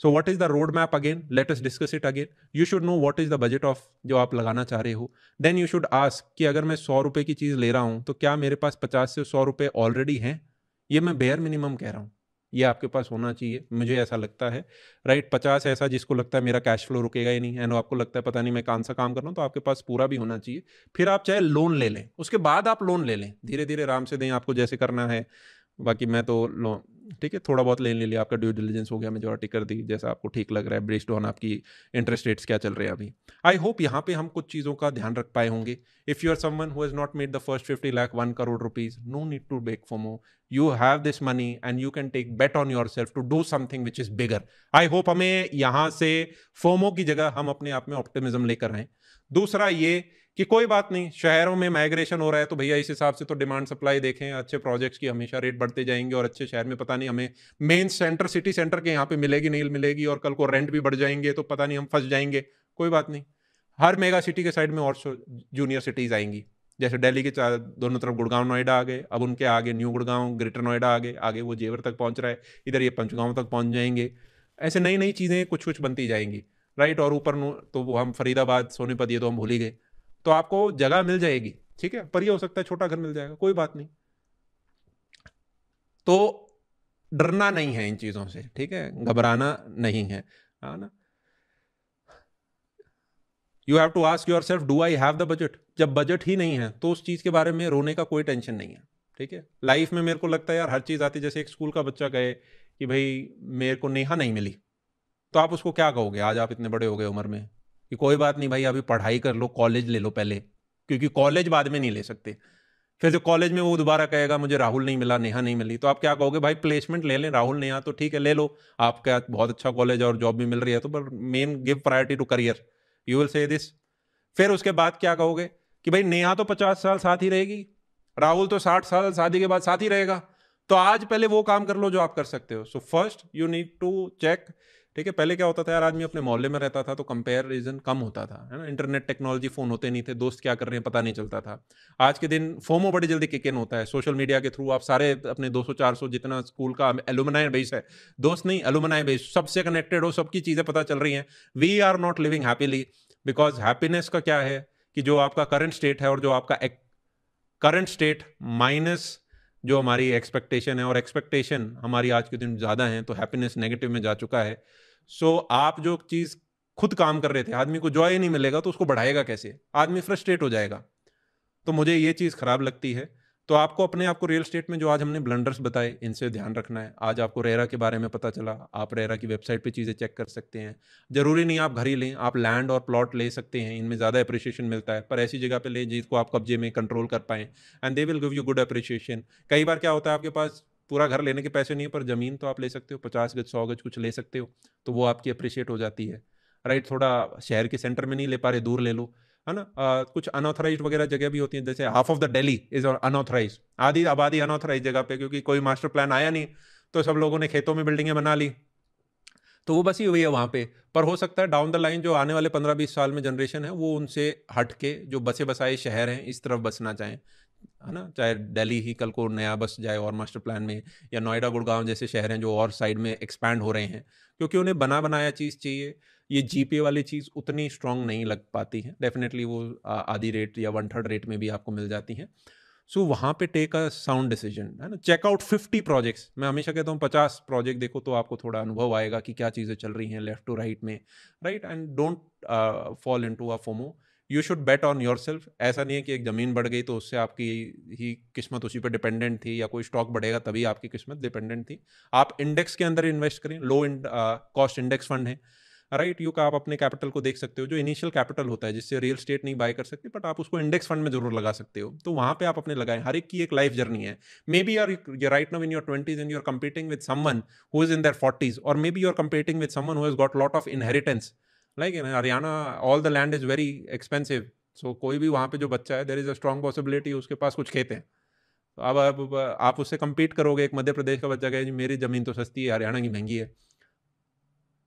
So what is the road map, again let us discuss it again. You should know what is the budget of जो आप लगाना चाह रहे हो। देन यू शुड आस्क कि अगर मैं 100 रुपए की चीज़ ले रहा हूँ तो क्या मेरे पास 50 से 100 रुपए ऑलरेडी हैं। ये मैं बेयर मिनिमम कह रहा हूँ, ये आपके पास होना चाहिए, मुझे ऐसा लगता है, राइट। 50 ऐसा जिसको लगता है मेरा कैश फ्लो रुकेगा ही नहीं, एंड आपको लगता है पता नहीं मैं कौन सा काम कर रहा हूँ, तो आपके पास पूरा भी होना चाहिए। फिर आप चाहे लोन ले लें, उसके बाद आप लोन ले लें, धीरे धीरे आराम से दें, आपको जैसे करना है। बाकी मैं तो लोन, ठीक है, थोड़ा बहुत ले लिया, आपका ड्यू डिलिजेंस हो गया, मेजोरिटी कर दी, जैसा आपको ठीक लग रहा है बेस्ड ऑन आपकी इंटरेस्ट रेट्स क्या चल रहे हैं अभी। आई होप यहाँ पे हम कुछ चीज़ों का ध्यान रख पाए होंगे। If you are someone who has not made the first 50 lakh 1 crore rupees, no need to beg for more. You have this money and you can take bet on yourself to do something which is bigger. I hope हमें यहाँ से FOMO की जगह हम अपने आप में optimism लेकर आए। दूसरा ये कि कोई बात नहीं, शहरों में माइग्रेशन हो रहा है तो भैया इस हिसाब से तो डिमांड सप्लाई देखें, अच्छे प्रोजेक्ट्स की हमेशा रेट बढ़ते जाएंगे, और अच्छे शहर में पता नहीं हमें मेन सेंटर सिटी सेंटर के यहाँ पे मिलेगी नहीं मिलेगी, और कल को रेंट भी बढ़ जाएंगे तो पता नहीं हम फंस जाएंगे। कोई बात नहीं, हर मेगा सिटी के साइड में और जूनियर सिटीज आएंगी। जैसे दिल्ली के दोनों तरफ गुड़गांव नोएडा आ गए, अब उनके आगे न्यू गुड़गांव ग्रेटर नोएडा आ गए, आगे वो जेवर तक पहुंच रहा है, इधर ये पंचगांव तक पहुंच जाएंगे। ऐसे नई नई चीज़ें कुछ कुछ बनती जाएंगी, राइट। और ऊपर तो वो हम फरीदाबाद सोनीपत ये तो हम भूल ही गए। तो आपको जगह मिल जाएगी, ठीक है, पर ये हो सकता है छोटा घर मिल जाएगा, कोई बात नहीं। तो डरना नहीं है इन चीज़ों से, ठीक है, घबराना नहीं है ना। You have to ask yourself, do I have the budget. जब बजट ही नहीं है तो उस चीज़ के बारे में रोने का कोई टेंशन नहीं है, ठीक है। लाइफ में मेरे को लगता है यार हर चीज़ आती है, जैसे एक स्कूल का बच्चा कहे कि भाई मेरे को नेहा नहीं मिली, तो आप उसको क्या कहोगे? आज आप इतने बड़े हो गए उम्र में कि कोई बात नहीं भाई, अभी पढ़ाई कर लो, कॉलेज ले लो पहले, क्योंकि कॉलेज बाद में नहीं ले सकते। फिर जो कॉलेज में वो दोबारा कहेगा मुझे राहुल नहीं मिला, नेहा नहीं मिली, तो आप क्या कहोगे? भाई प्लेसमेंट ले लें, राहुल नेहा तो ठीक है ले लो, आपका बहुत अच्छा कॉलेज और जॉब भी मिल रही है, तो पर men give priority to career, you will say this. फिर उसके बाद क्या कहोगे कि भाई नेहा तो 50 साल साथ ही रहेगी, राहुल तो 60 साल शादी के बाद साथ ही रहेगा। तो आज पहले वो काम कर लो जो आप कर सकते हो। So first you need to check, ठीक है। पहले क्या होता था यार, आदमी अपने मोहल्ले में रहता था तो कंपेरिजन कम होता था, है ना। इंटरनेट टेक्नोलॉजी, फोन होते नहीं थे, दोस्त क्या कर रहे हैं पता नहीं चलता था। आज के दिन फोमो बड़ी जल्दी किक इन होता है, सोशल मीडिया के थ्रू आप सारे अपने 200-400 जितना स्कूल का एलुमनाई बेस है, दोस्त नहीं एलुमनाई बेस, सबसे कनेक्टेड हो, सबकी चीजें पता चल रही हैं। We are not living happily, because happiness का क्या है कि जो आपका करंट स्टेट है और जो आपका करंट स्टेट माइनस जो हमारी एक्सपेक्टेशन है, और एक्सपेक्टेशन हमारी आज के दिन ज़्यादा है, तो हैप्पीनेस नेगेटिव में जा चुका है। सो आप जो चीज़ खुद काम कर रहे थे, आदमी को जॉय नहीं मिलेगा तो उसको बढ़ाएगा कैसे? आदमी फ्रस्ट्रेट हो जाएगा। तो मुझे ये चीज़ खराब लगती है। तो आपको अपने आप को रियल स्टेट में जो आज हमने ब्लंडर्स बताए, इनसे ध्यान रखना है। आज आपको रेरा के बारे में पता चला, आप रेरा की वेबसाइट पे चीज़ें चेक कर सकते हैं। ज़रूरी नहीं आप घर ही लें, आप लैंड और प्लॉट ले सकते हैं, इनमें ज़्यादा अप्रिशिएशन मिलता है, पर ऐसी जगह पे लें जिसको आप कब्जे में कंट्रोल कर पाएँ, and they will give you good appreciation. कई बार क्या होता है, आपके पास पूरा घर लेने के पैसे नहीं है, पर ज़मीन तो आप ले सकते हो, 50 गज 100 गज कुछ ले सकते हो, तो वो आपकी अप्रिशिएट हो जाती है, राइट। थोड़ा शहर के सेंटर में नहीं ले पा रहे, दूर ले लो, है ना। कुछ अनऑथराइज्ड वगैरह जगह भी होती हैं, जैसे half of the Delhi is unauthorised, आधी आबादी अनऑथराइज्ड जगह पे, क्योंकि कोई मास्टर प्लान आया नहीं, तो सब लोगों ने खेतों में बिल्डिंगें बना ली, तो वो बसी हुई है वहाँ पे। पर हो सकता है डाउन द लाइन जो आने वाले 15-20 साल में जनरेशन है, वो उनसे हट के जो बसे बसाए शहर हैं इस तरफ बसना चाहें, है ना। चाहे दिल्ली ही कल को नया बस जाए और मास्टर प्लान में, या नोएडा गुड़गांव जैसे शहर हैं जो और साइड में एक्सपैंड हो रहे हैं, क्योंकि उन्हें बना बनाया चीज़ चाहिए। ये जीपे वाली चीज़ उतनी स्ट्रांग नहीं लग पाती है, डेफिनेटली वो आधी रेट या 1/3 रेट में भी आपको मिल जाती हैं। सो वहाँ पे टेक अ साउंड डिसीजन, है ना। चेकआउट 50 प्रोजेक्ट्स, मैं हमेशा कहता हूँ 50 प्रोजेक्ट देखो, तो आपको थोड़ा अनुभव आएगा कि क्या चीज़ें चल रही हैं लेफ्ट टू राइट में, right. And don't fall into a FOMO, you should bat on your self. ऐसा नहीं है कि एक ज़मीन बढ़ गई तो उससे आपकी ही किस्मत उसी पर डिपेंडेंट थी, या कोई स्टॉक बढ़ेगा तभी आपकी किस्मत डिपेंडेंट थी। आप इंडेक्स के अंदर इन्वेस्ट करें, लो कॉस्ट इंडेक्स फंड है, राइट। यू का आप अपने कैपिटल को देख सकते हो, जो इनिशियल कैपिटल होता है जिससे रियल स्टेट नहीं बाय कर सकते, बट आप उसको इंडेक्स फंड में जरूर लगा सकते हो, तो वहां पे आप अपने लगाएं। हर एक की एक लाइफ जर्नी है। Maybe you're right now in your 20s and you are competing with someone who is in their 40s, or maybe you are competing with someone who has got lot of inheritance, like in Haryana all the land is very expensive, so कोई भी वहाँ पे जो बच्चा है, there is a strong possibility उसके पास कुछ खेत हैं। तो अब आप उससे compete करोगे, एक मध्य प्रदेश का बच्चा कहे जी मेरी ज़मीन तो सस्ती है, हरियाणा की महंगी है,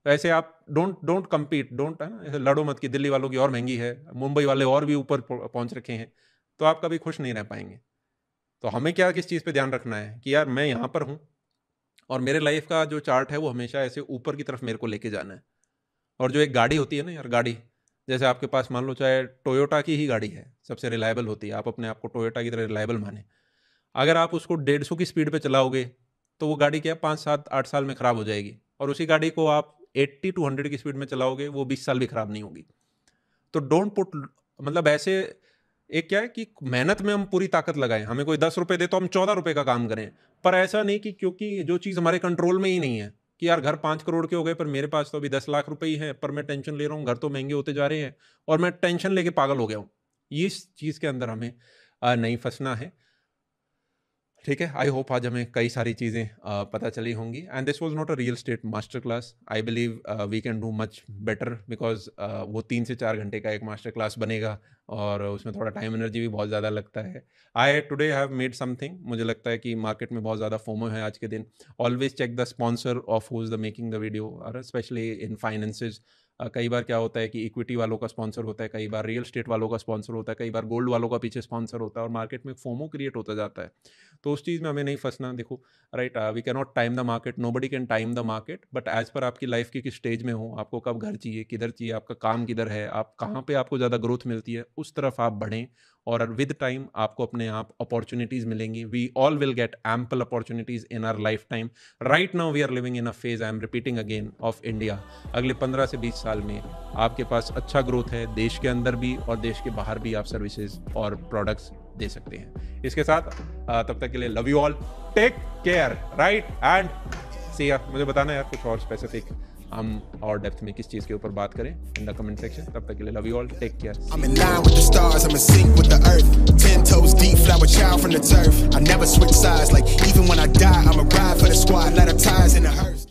तो ऐसे आप डोंट डोंट कम्पीट, डोंट, है ना, ऐसे लड़ो मत कि दिल्ली वालों की और महंगी है, मुंबई वाले और भी ऊपर पहुंच रखे हैं, तो आप कभी खुश नहीं रह पाएंगे। तो हमें क्या किस चीज़ पे ध्यान रखना है कि यार मैं यहाँ पर हूँ, और मेरे लाइफ का जो चार्ट है वो हमेशा ऐसे ऊपर की तरफ मेरे को लेके जाना है। और जो एक गाड़ी होती है ना यार, गाड़ी जैसे आपके पास मान लो चाहे टोयोटा की ही गाड़ी है, सबसे रिलायबल होती है, आप अपने आप को टोयोटा की तरह रिलायबल माने, अगर आप उसको 150 की स्पीड पे चलाओगे तो वो गाड़ी क्या 5-7-8 साल में ख़राब हो जाएगी, और उसी गाड़ी को आप 80-100 की स्पीड में चलाओगे, वो 20 साल भी ख़राब नहीं होगी। तो डोंट पुट, मतलब ऐसे एक क्या है कि मेहनत में हम पूरी ताकत लगाएं, हमें कोई 10 रुपए दे तो हम 14 रुपए का काम करें, पर ऐसा नहीं कि क्योंकि जो चीज़ हमारे कंट्रोल में ही नहीं है, कि यार घर 5 करोड़ के हो गए पर मेरे पास तो अभी 10 लाख रुपए ही है, पर मैं टेंशन ले रहा हूँ, घर तो महंगे होते जा रहे हैं और मैं टेंशन लेके पागल हो गया हूँ। इस चीज़ के अंदर हमें नहीं फंसना है, ठीक है। आई होप आज हमें कई सारी चीज़ें पता चली होंगी, and this was not a real state master class. I believe we can do much better, because वो 3 से 4 घंटे का एक मास्टर क्लास बनेगा, और उसमें थोड़ा टाइम एनर्जी भी बहुत ज़्यादा लगता है। I today have made something, मुझे लगता है कि मार्केट में बहुत ज़्यादा फोमो है आज के दिन। Always check the sponsor of who is the making the video, और स्पेशली इन फाइनेंसेस, कई बार क्या होता है कि इक्विटी वालों का स्पॉन्सर होता है, कई बार रियल स्टेट वालों का स्पॉन्सर होता है, कई बार गोल्ड वालों का पीछे स्पॉन्सर होता है और मार्केट में फोमो क्रिएट होता जाता है। तो उस चीज़ में हमें नहीं फंसना। देखो right, we can not time the market, nobody can time the market, but as per आपकी लाइफ की किस स्टेज में हो, आपको कब घर चाहिए, किधर चाहिए, आपका काम किधर है, आप कहाँ पे आपको ज़्यादा ग्रोथ मिलती है, उस तरफ आप बढ़ें और विद टाइम आपको अपने आप अपॉर्चुनिटीज़ मिलेंगी। We all will get ample opportunities in our life time. Right now we are living in a phase, I am repeating again, of India. अगले 15 से 20 साल में आपके पास अच्छा ग्रोथ है, देश के अंदर भी और देश के बाहर भी आप सर्विसेज और प्रोडक्ट्स दे सकते हैं। इसके साथ तब तक के लिए love you all, take care, right and see ya. मुझे बताना यार कुछ और स्पेसिफिक हम और डेप्थ में किस चीज के ऊपर बात करें इन द कमेंट सेक्शन। तब तक के लिए love you all, take care. I'm in line with the stars, I'm in sync with the earth. 10 toes deep, flower child from the turf. I never switch sides, like even when I die, I'ma ride for the squad, let her ties in the hearse.